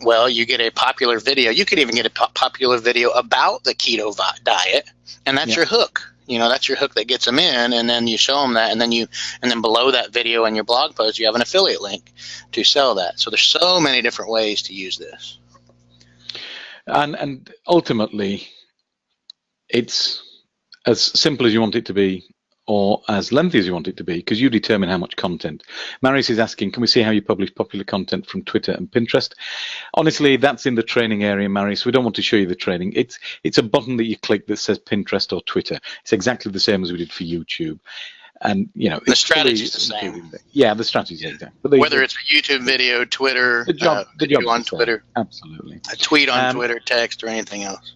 Well, you get a popular video. You could even get a popular video about the keto diet, and that's your hook. You know, that's your hook that gets them in, and then you show them that, and then below that video in your blog post, you have an affiliate link to sell that. So there's so many different ways to use this. And ultimately, it's as simple as you want it to be, or as lengthy as you want it to be, because you determine how much content. Marius is asking, can we see how you publish popular content from Twitter and Pinterest? Honestly, that's in the training area, Marius. We don't want to show you the training. It's a button that you click that says Pinterest or Twitter. It's exactly the same as we did for YouTube. And, you know, the strategy is the same. Yeah, the strategy is exact. Whether it's a YouTube video, Twitter, the job on Twitter, absolutely, a tweet on Twitter, text, or anything else.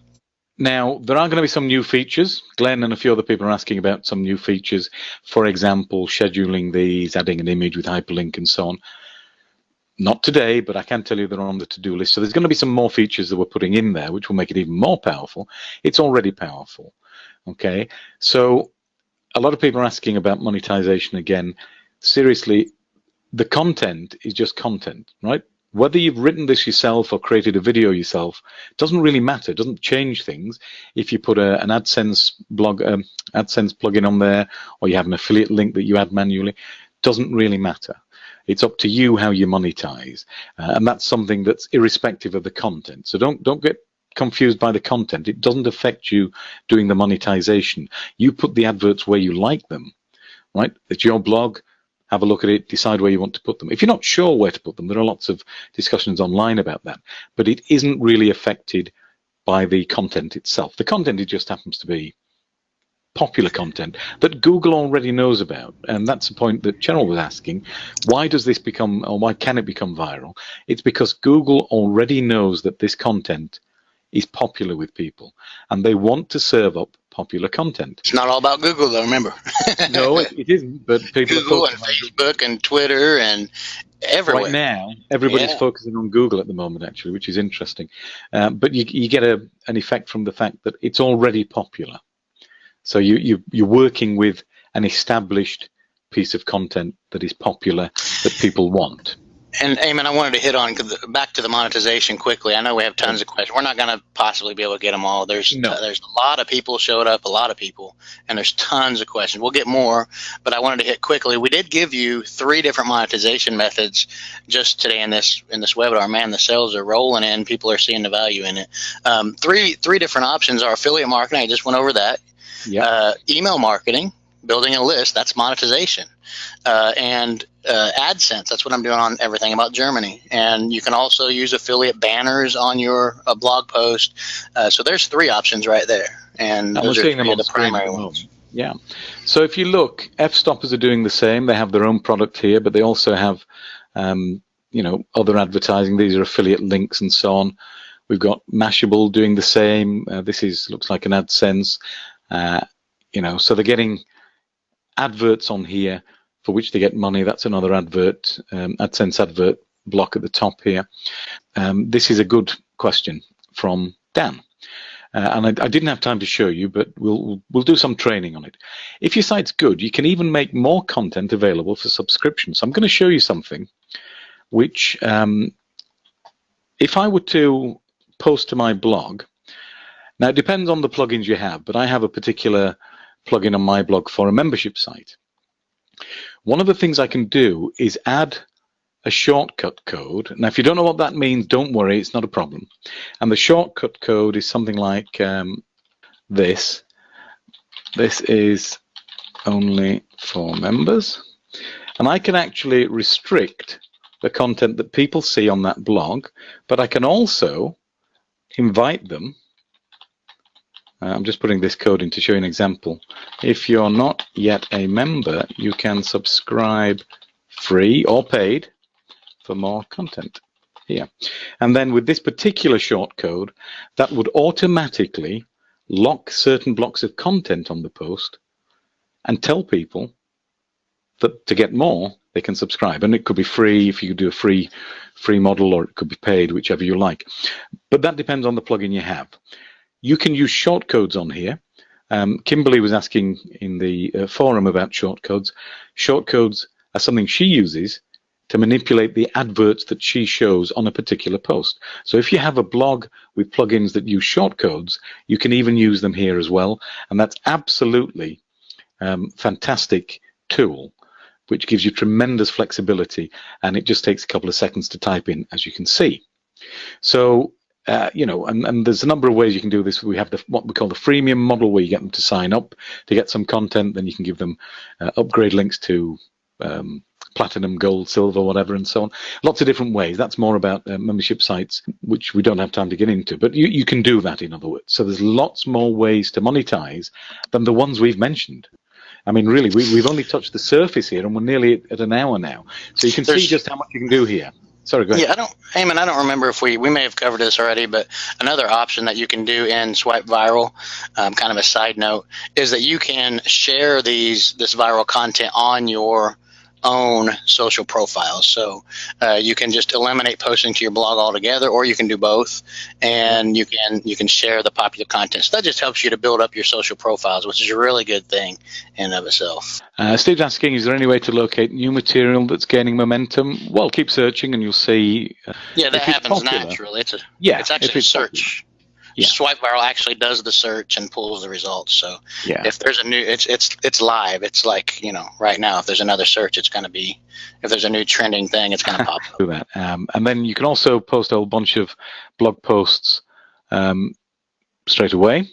Now, there are going to be some new features. Glenn and a few other people are asking about some new features. For example, scheduling these, adding an image with hyperlink and so on. Not today, but I can tell you they're on the to-do list. So there's going to be some more features that we're putting in there, which will make it even more powerful. It's already powerful. Okay, so a lot of people are asking about monetization again. Seriously, the content is just content, right? Whether you've written this yourself or created a video yourself doesn't really matter. It doesn't change things. If you put an AdSense AdSense plugin on there, or you have an affiliate link that you add manually, doesn't really matter. It's up to you how you monetize, and that's something that's irrespective of the content. So don't get confused by the content. It doesn't affect you doing the monetization. You put the adverts where you like them, right? It's your blog. Have a look at it, decide where you want to put them. If you're not sure where to put them, there are lots of discussions online about that, but it isn't really affected by the content itself. The content, it just happens to be popular content that Google already knows about, and that's the point that Cheryl was asking. Why does this become, or why can it become viral? It's because Google already knows that this content is popular with people, and they want to serve up popular content. It's not all about Google, though, remember. No, it isn't, but people Google and Facebook and Twitter and everywhere. Right now, everybody's focusing on Google at the moment, actually, which is interesting. But you get an effect from the fact that it's already popular. So you're working with an established piece of content that is popular, that people want. And Eamon, I wanted to hit on back to the monetization quickly. I know we have tons of questions. We're not going to possibly be able to get them all. There's a lot of people showed up, a lot of people, and there's tons of questions. We'll get more, but I wanted to hit quickly. We did give you 3 different monetization methods just today in this webinar. Man, the sales are rolling in. People are seeing the value in it. Three different options are affiliate marketing. I just went over that. Yep. Email marketing, building a list, that's monetization. And AdSense, that's what I'm doing on everything about Germany. And you can also use affiliate banners on your blog post. So there's 3 options right there. And those are 3 of the primary ones. Yeah. So if you look, F-Stoppers are doing the same. They have their own product here, but they also have, other advertising. These are affiliate links and so on. We've got Mashable doing the same. This looks like an AdSense. So they're getting adverts on here for which they get money. That's another advert, AdSense advert block at the top here. This is a good question from Dan. And I didn't have time to show you, but we'll do some training on it. If your site's good, you can even make more content available for subscription. So I'm going to show you something which, if I were to post to my blog, now it depends on the plugins you have, but I have a particular plugin on my blog for a membership site. One of the things I can do is add a shortcut code. Now, if you don't know what that means, don't worry, it's not a problem. And the shortcut code is something like this. This is only for members. And I can actually restrict the content that people see on that blog, but I can also invite them. I'm just putting this code in to show you an example. If you're not yet a member, you can subscribe free or paid for more content here. And then with this particular shortcode, that would automatically lock certain blocks of content on the post and tell people that to get more, they can subscribe. And it could be free if you do a free model, or it could be paid, whichever you like. But that depends on the plugin you have. You can use shortcodes on here. Kimberly was asking in the forum about shortcodes. Shortcodes are something she uses to manipulate the adverts that she shows on a particular post. So if you have a blog with plugins that use shortcodes, you can even use them here as well. And that's absolutely fantastic tool, which gives you tremendous flexibility, and it just takes a couple of seconds to type in, as you can see. So you know, and there's a number of ways you can do this. We have what we call the freemium model, where you get them to sign up to get some content, then you can give them upgrade links to platinum, gold, silver, whatever, and so on. Lots of different ways. That's more about membership sites, which we don't have time to get into, but you can do that, in other words. So there's lots more ways to monetize than the ones we've mentioned. I mean, really, we've only touched the surface here, and we're nearly at an hour now. So you can see just how much you can do here. Sorry, go ahead. Yeah, I don't remember if we may have covered this already, but another option that you can do in SwipeViral, kind of a side note, is that you can share this viral content on your own social profiles. So you can just eliminate posting to your blog altogether, or you can do both, and you can share the popular content. So that just helps you to build up your social profiles, which is a really good thing in and of itself. Steve's asking, is there any way to locate new material that's gaining momentum? Well, keep searching and you'll see. Yeah, that happens naturally. It's actually a search. Yeah. SwipeViral actually does the search and pulls the results. So if there's a new, it's live. It's like, you know, right now, if there's another search, it's going to be, if there's a new trending thing, it's going to pop up. Do that. And then you can also post a whole bunch of blog posts straight away,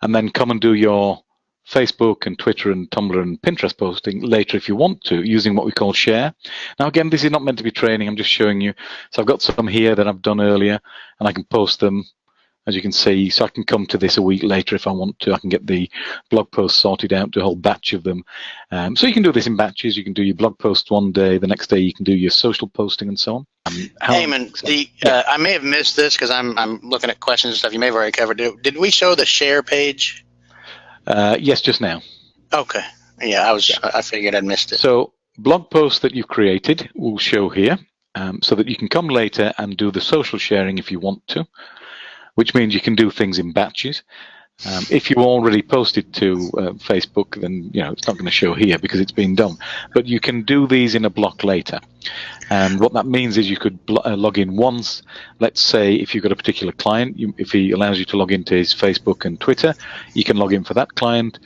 and then come and do your Facebook and Twitter and Tumblr and Pinterest posting later if you want to, using what we call share. Now, again, this is not meant to be training. I'm just showing you. So I've got some here that I've done earlier, and I can post them, as you can see. So I can come to this a week later if I want to. I can get the blog posts sorted out to a whole batch of them. So you can do this in batches. You can do your blog post one day. The next day you can do your social posting and so on. Eamon, I may have missed this because I'm looking at questions and stuff you may have already covered. Did we show the share page? Yes, just now. Okay. Yeah, I figured I'd missed it. So blog posts that you've created will show here, so that you can come later and do the social sharing if you want to, which means you can do things in batches. If you already posted to Facebook, then it's not going to show here because it's been done. But you can do these in a block later. And what that means is you could log in once. Let's say if you've got a particular client, if he allows you to log into his Facebook and Twitter, you can log in for that client,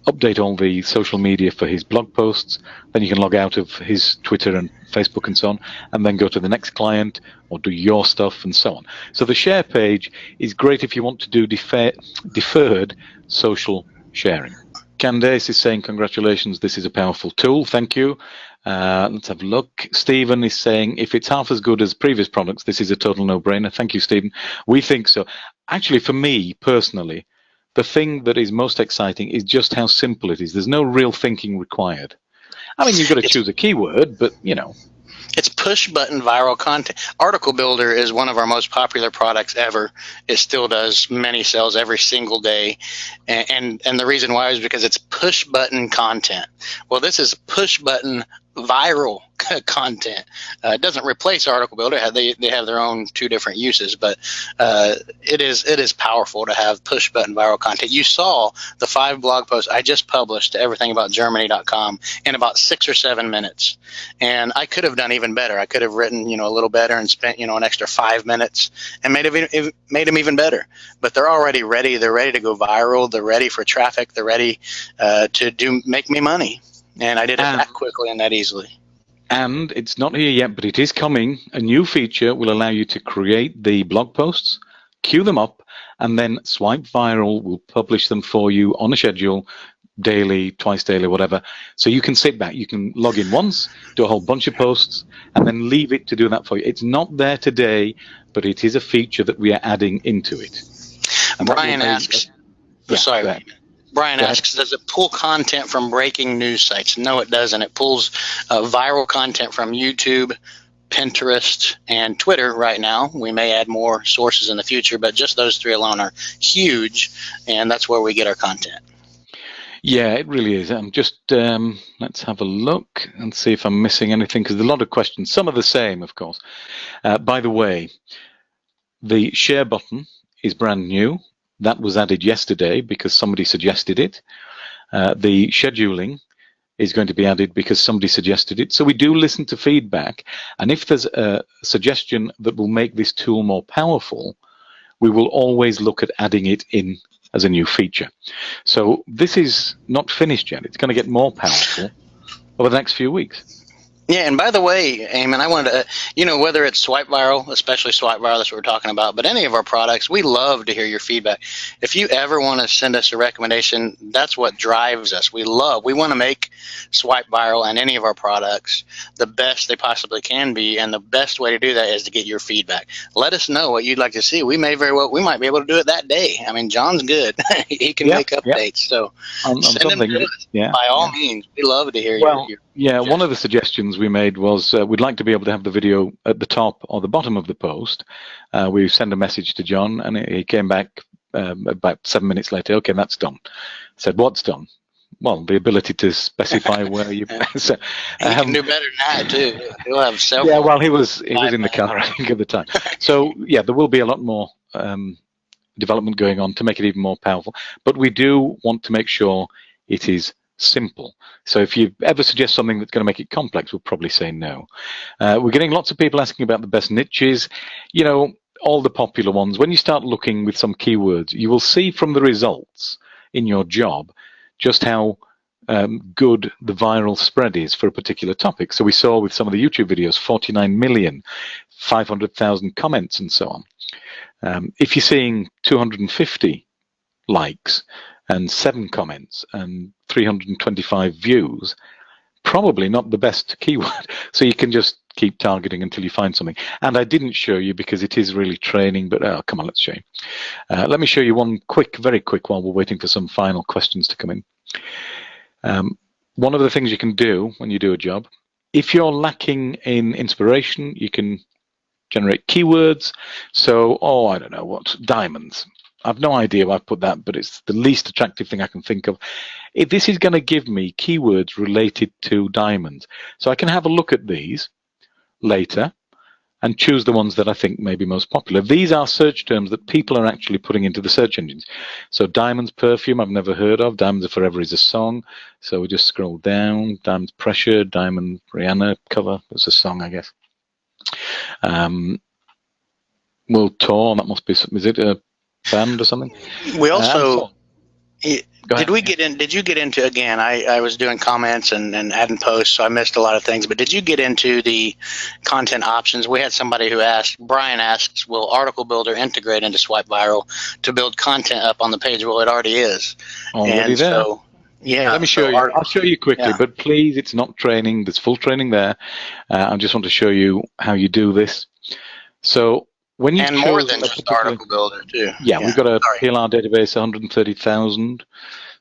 update all the social media for his blog posts, then you can log out of his Twitter and Facebook and so on, and then go to the next client or do your stuff and so on. So the share page is great if you want to do deferred social sharing. Candace is saying, congratulations, this is a powerful tool. Thank you. Let's have a look. Stephen is saying, if it's half as good as previous products, this is a total no-brainer. Thank you, Stephen. We think so. Actually, for me personally, the thing that is most exciting is just how simple it is. There's no real thinking required. I mean, you've got to choose a keyword, but It's push button viral content. Article Builder is one of our most popular products ever. It still does many sales every single day. And the reason why is because it's push button content. Well, this is push button viral content. It doesn't replace Article Builder. They have their own two different uses, but it is powerful to have push button viral content. You saw the 5 blog posts I just published to everythingaboutgermany.com in about 6 or 7 minutes, and I could have done even better. I could have written a little better and spent an extra 5 minutes and made them even better. But they're already ready. They're ready to go viral. They're ready for traffic. They're ready to make me money. And I did it that quickly and that easily. And it's not here yet, but it is coming. A new feature will allow you to create the blog posts, queue them up, and then SwipeViral will publish them for you on a schedule, daily, twice daily, whatever. So you can sit back, you can log in once, do a whole bunch of posts, and then leave it to do that for you. It's not there today, but it is a feature that we are adding into it. And Brian asks, Brian asks, does it pull content from breaking news sites? No, it doesn't. It pulls viral content from YouTube, Pinterest, and Twitter right now. We may add more sources in the future, but just those 3 alone are huge, and that's where we get our content. Yeah, it really is. Let's have a look and see if I'm missing anything, because there's a lot of questions. Some are the same, of course. By the way, the share button is brand new. That was added yesterday because somebody suggested it. The scheduling is going to be added because somebody suggested it. So we do listen to feedback, and if there's a suggestion that will make this tool more powerful, we will always look at adding it in as a new feature. So this is not finished yet. It's going to get more powerful over the next few weeks. Yeah, and by the way, Eamon, I wanted to, whether it's SwipeViral, especially SwipeViral, that's what we're talking about, but any of our products, we love to hear your feedback. If you ever want to send us a recommendation, that's what drives us. We want to make SwipeViral and any of our products the best they possibly can be, and the best way to do that is to get your feedback. Let us know what you'd like to see. We might be able to do it that day. I mean, John's good. He can make updates. So send them to us. By all means, we love to hear your one of the suggestions we made was we'd like to be able to have the video at the top or the bottom of the post. We sent a message to John, and he came back about 7 minutes later. Okay, that's done. I said, what's done? Well, the ability to specify where you. So, he can do better than that too. He'll have several. Yeah, well, he was in the car, I think, at the time. So yeah, there will be a lot more development going on to make it even more powerful. But we do want to make sure it is simple. So if you ever suggest something that's going to make it complex, we'll probably say no. We're getting lots of people asking about the best niches, all the popular ones. When you start looking with some keywords, you will see from the results in your job just how good the viral spread is for a particular topic. So we saw with some of the YouTube videos, 49 million, 500,000 comments and so on. If you're seeing 250 likes and 7 comments and 325 views, probably not the best keyword. So you can just keep targeting until you find something. And I didn't show you because it is really training, but come on, let's show you. Let me show you one very quick while we're waiting for some final questions to come in. One of the things you can do when you do a job, if you're lacking in inspiration, you can generate keywords. So, I don't know what, diamonds. I've no idea why I put that, but it's the least attractive thing I can think of. This is going to give me keywords related to diamonds. So I can have a look at these later and choose the ones that I think may be most popular. These are search terms that people are actually putting into the search engines. So diamonds perfume, I've never heard of. Diamonds Are Forever is a song. So we just scroll down. Diamonds Pressure, Diamond Rihanna cover. It's a song, I guess. World Tour, that must be, is it a band or something? We also did you get into, again, I was doing comments and adding posts, so I missed a lot of things, but did you get into the content options? We had somebody who asked, Brian asks, will Article Builder integrate into SwipeViral to build content up on the page? Well, it already is. Already there. So, yeah, let me show you. I'll show you quickly, but please, it's not training. There's full training there. I just want to show you how you do this. So when you more than just Article Builder too. Yeah, we've got a PLR database, 130,000.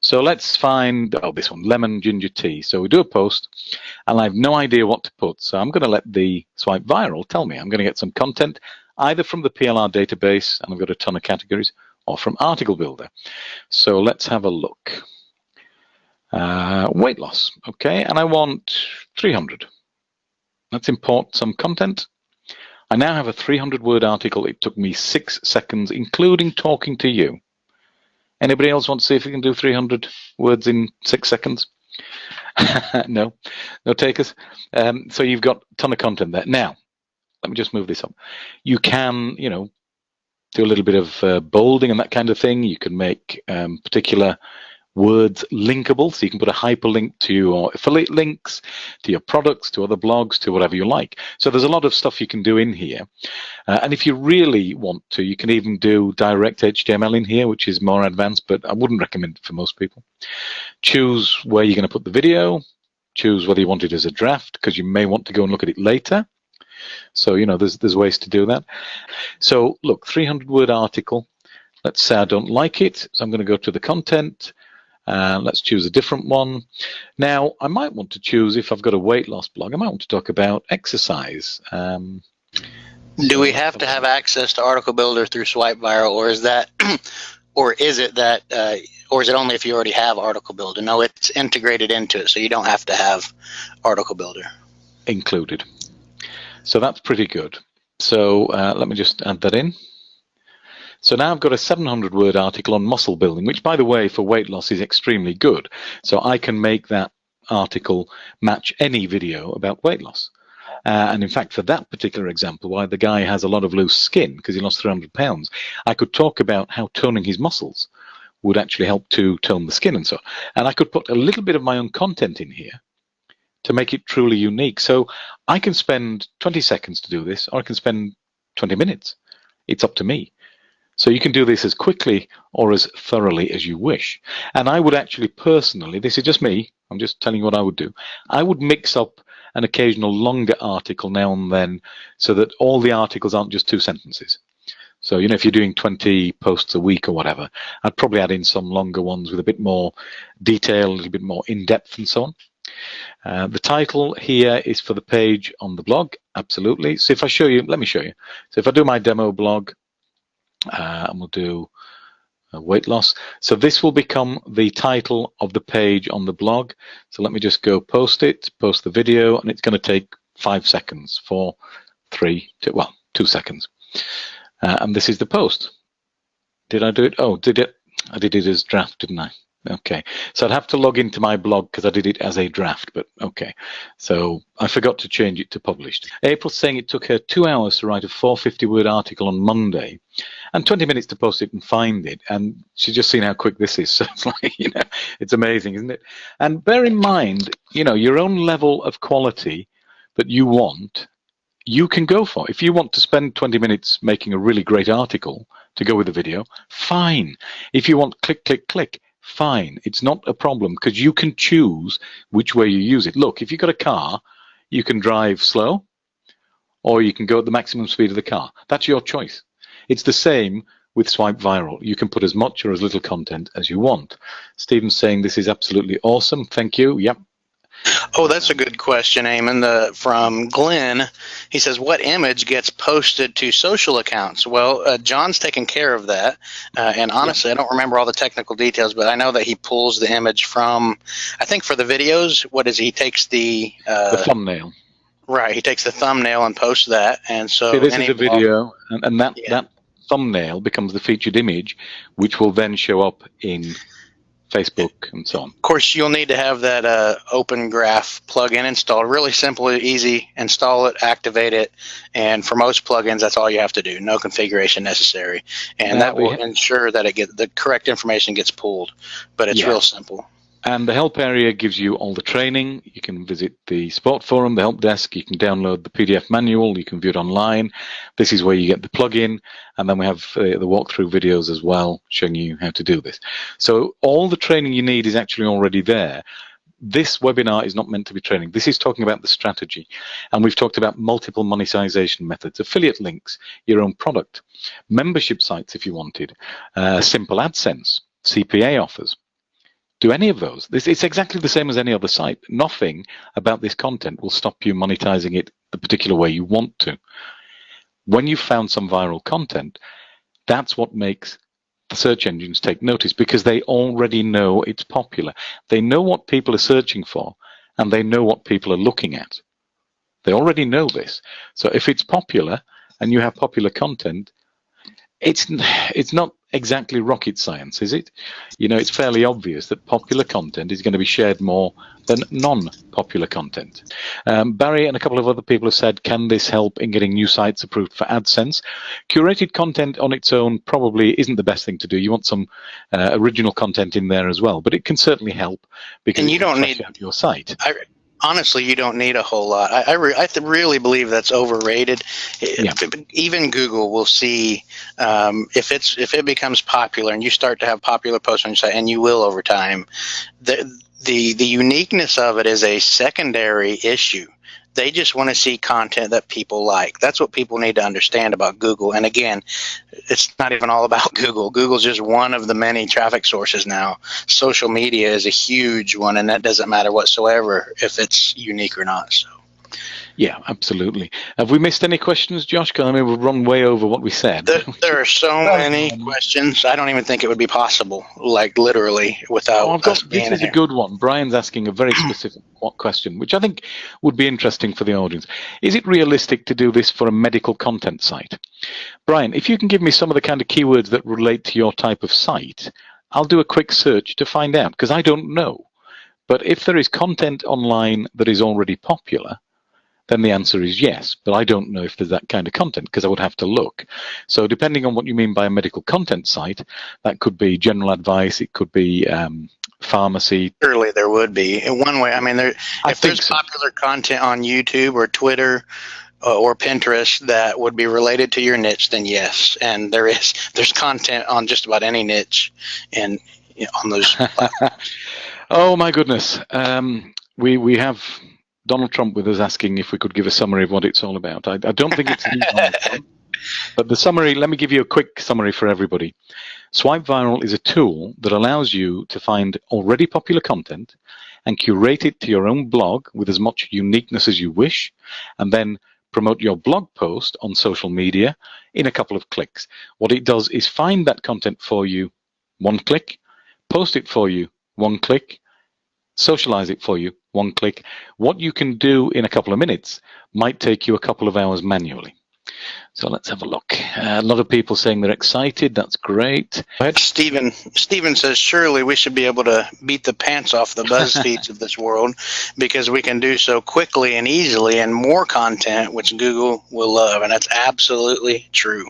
So let's find this one, lemon ginger tea. So we do a post, and I have no idea what to put. So I'm going to let the SwipeViral tell me. I'm going to get some content either from the PLR database, and I've got a ton of categories, or from Article Builder. So let's have a look. Weight loss, okay, and I want 300. Let's import some content. I now have a 300-word article. It took me 6 seconds, including talking to you. Anybody else want to see if we can do 300 words in 6 seconds? No takers. So you've got a ton of content there. Now, let me just move this up. You can, do a little bit of bolding and that kind of thing. You can make particular words linkable, so you can put a hyperlink to your affiliate links, to your products, to other blogs, to whatever you like. So there's a lot of stuff you can do in here. And if you really want to, you can even do direct HTML in here, which is more advanced, but I wouldn't recommend it for most people. Choose where you're going to put the video. Choose whether you want it as a draft, because you may want to go and look at it later. So, there's ways to do that. So look, 300-word article. Let's say I don't like it, so I'm going to go to the content. Let's choose a different one. Now, I might want to choose, if I've got a weight loss blog, I might want to talk about exercise. Do we have to have access to Article Builder through SwipeViral, or is that, or is it only if you already have Article Builder? No, it's integrated into it, so you don't have to have Article Builder included. So that's pretty good. So let me just add that in. So now I've got a 700-word article on muscle building, which, by the way, for weight loss is extremely good. So I can make that article match any video about weight loss. And in fact, for that particular example, why the guy has a lot of loose skin because he lost 300 pounds, I could talk about how toning his muscles would actually help to tone the skin and so on. And I could put a little bit of my own content in here to make it truly unique. So I can spend 20 seconds to do this, or I can spend 20 minutes. It's up to me. So you can do this as quickly or as thoroughly as you wish. And I would actually personally, this is just me, I'm just telling you what I would do. I would mix up an occasional longer article now and then so that all the articles aren't just 2 sentences. So, you know, if you're doing 20 posts a week or whatever, I'd probably add in some longer ones with a bit more detail, a little bit more in-depth and so on. The title here is for the page on the blog, absolutely. So if I show you, let me show you. So if I do my demo blog, and we'll do weight loss. So this will become the title of the page on the blog. So let me just go post it, post the video, and it's going to take 5 seconds, 4, 3, 2, well, 2 seconds. And this is the post. Did I do it? Oh, did it? I did it as draft, didn't I? Okay, so I'd have to log into my blog because I did it as a draft, but okay. So I forgot to change it to published. April's saying it took her 2 hours to write a 450-word article on Monday and 20 minutes to post it and find it. And she's just seen how quick this is. So it's like, you know, it's amazing, isn't it? And bear in mind, you know, your own level of quality that you want, you can go for. If you want to spend 20 minutes making a really great article to go with the video, fine. If you want click, click, click, fine. It's not a problem because you can choose which way you use it. Look, if you've got a car, you can drive slow or you can go at the maximum speed of the car. That's your choice. It's the same with SwipeViral. You can put as much or as little content as you want. Stephen's saying this is absolutely awesome. Thank you. Yep. Oh, that's a good question, Eamon. From Glenn, he says, what image gets posted to social accounts? Well, John's taking care of that. And honestly, I don't remember all the technical details, but I know that he pulls the image from, I think for the videos, what is he takes the thumbnail. Right, he takes the thumbnail and posts that. And so this is a video, and that thumbnail becomes the featured image, which will then show up in Facebook and so on. Of course, you'll need to have that Open Graph plugin installed. Really simple, easy. Install it, activate it, and for most plugins, that's all you have to do. No configuration necessary, and that will ensure that the correct information gets pulled. But it's real simple. And the help area gives you all the training. You can visit the support forum, the help desk. You can download the PDF manual. You can view it online. This is where you get the plugin. And then we have the walkthrough videos as well, showing you how to do this. So all the training you need is actually already there. This webinar is not meant to be training. This is talking about the strategy. And we've talked about multiple monetization methods, affiliate links, your own product, membership sites if you wanted, simple AdSense, CPA offers. Do any of those. It's exactly the same as any other site. Nothing about this content will stop you monetizing it the particular way you want to. When you've found some viral content, that's what makes the search engines take notice because they already know it's popular. They know what people are searching for and they know what people are looking at. They already know this. So if it's popular and you have popular content, it's not exactly rocket science, is it? You know, it's fairly obvious that popular content is going to be shared more than non-popular content. Barry and a couple of other people have said, can this help in getting new sites approved for AdSense? Curated content on its own probably isn't the best thing to do. You want some original content in there as well, but it can certainly help because you don't need your site. Honestly, you don't need a whole lot. I really believe that's overrated. Even Google will see if it becomes popular and you start to have popular posts on your site, and you will over time. The uniqueness of it is a secondary issue. They just want to see content that people like. That's what people need to understand about Google. And again, it's not even all about Google. Google's just one of the many traffic sources now. Social media is a huge one, and that doesn't matter whatsoever if it's unique or not. So. Yeah, absolutely. Have we missed any questions, Josh? Because I mean, we've run way over what we said. There are so many questions. I don't even think it would be possible, like literally, without us being This is a good one. Brian's asking a very specific question, which I think would be interesting for the audience. Is it realistic to do this for a medical content site? Brian, if you can give me some of the kind of keywords that relate to your type of site, I'll do a quick search to find out, because I don't know. But if there is content online that is already popular, then the answer is yes. But I don't know if there's that kind of content because I would have to look. So depending on what you mean by a medical content site, that could be general advice, it could be pharmacy. Surely there would be. In one way, I mean, if there's So. popular content on YouTube or Twitter or Pinterest that would be related to your niche, then yes. And there's content on just about any niche and on those platforms. Oh my goodness. We have Donald Trump with us asking if we could give a summary of what it's all about. I don't think it's Donald Trump, but the summary, let me give you a quick summary for everybody. SwipeViral is a tool that allows you to find already popular content and curate it to your own blog with as much uniqueness as you wish, and then promote your blog post on social media in a couple of clicks. What it does is find that content for you, one click, post it for you, one click, socialize it for you, one click. What you can do in a couple of minutes might take you a couple of hours manually. So let's have a look. A lot of people saying they're excited. That's great. Stephen says, surely we should be able to beat the pants off the BuzzFeeds of this world because we can do so quickly and easily and more content, which Google will love. And that's absolutely true.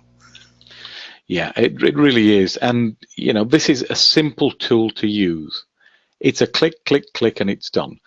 Yeah, it really is. And, this is a simple tool to use. It's a click, click, click, and it's done.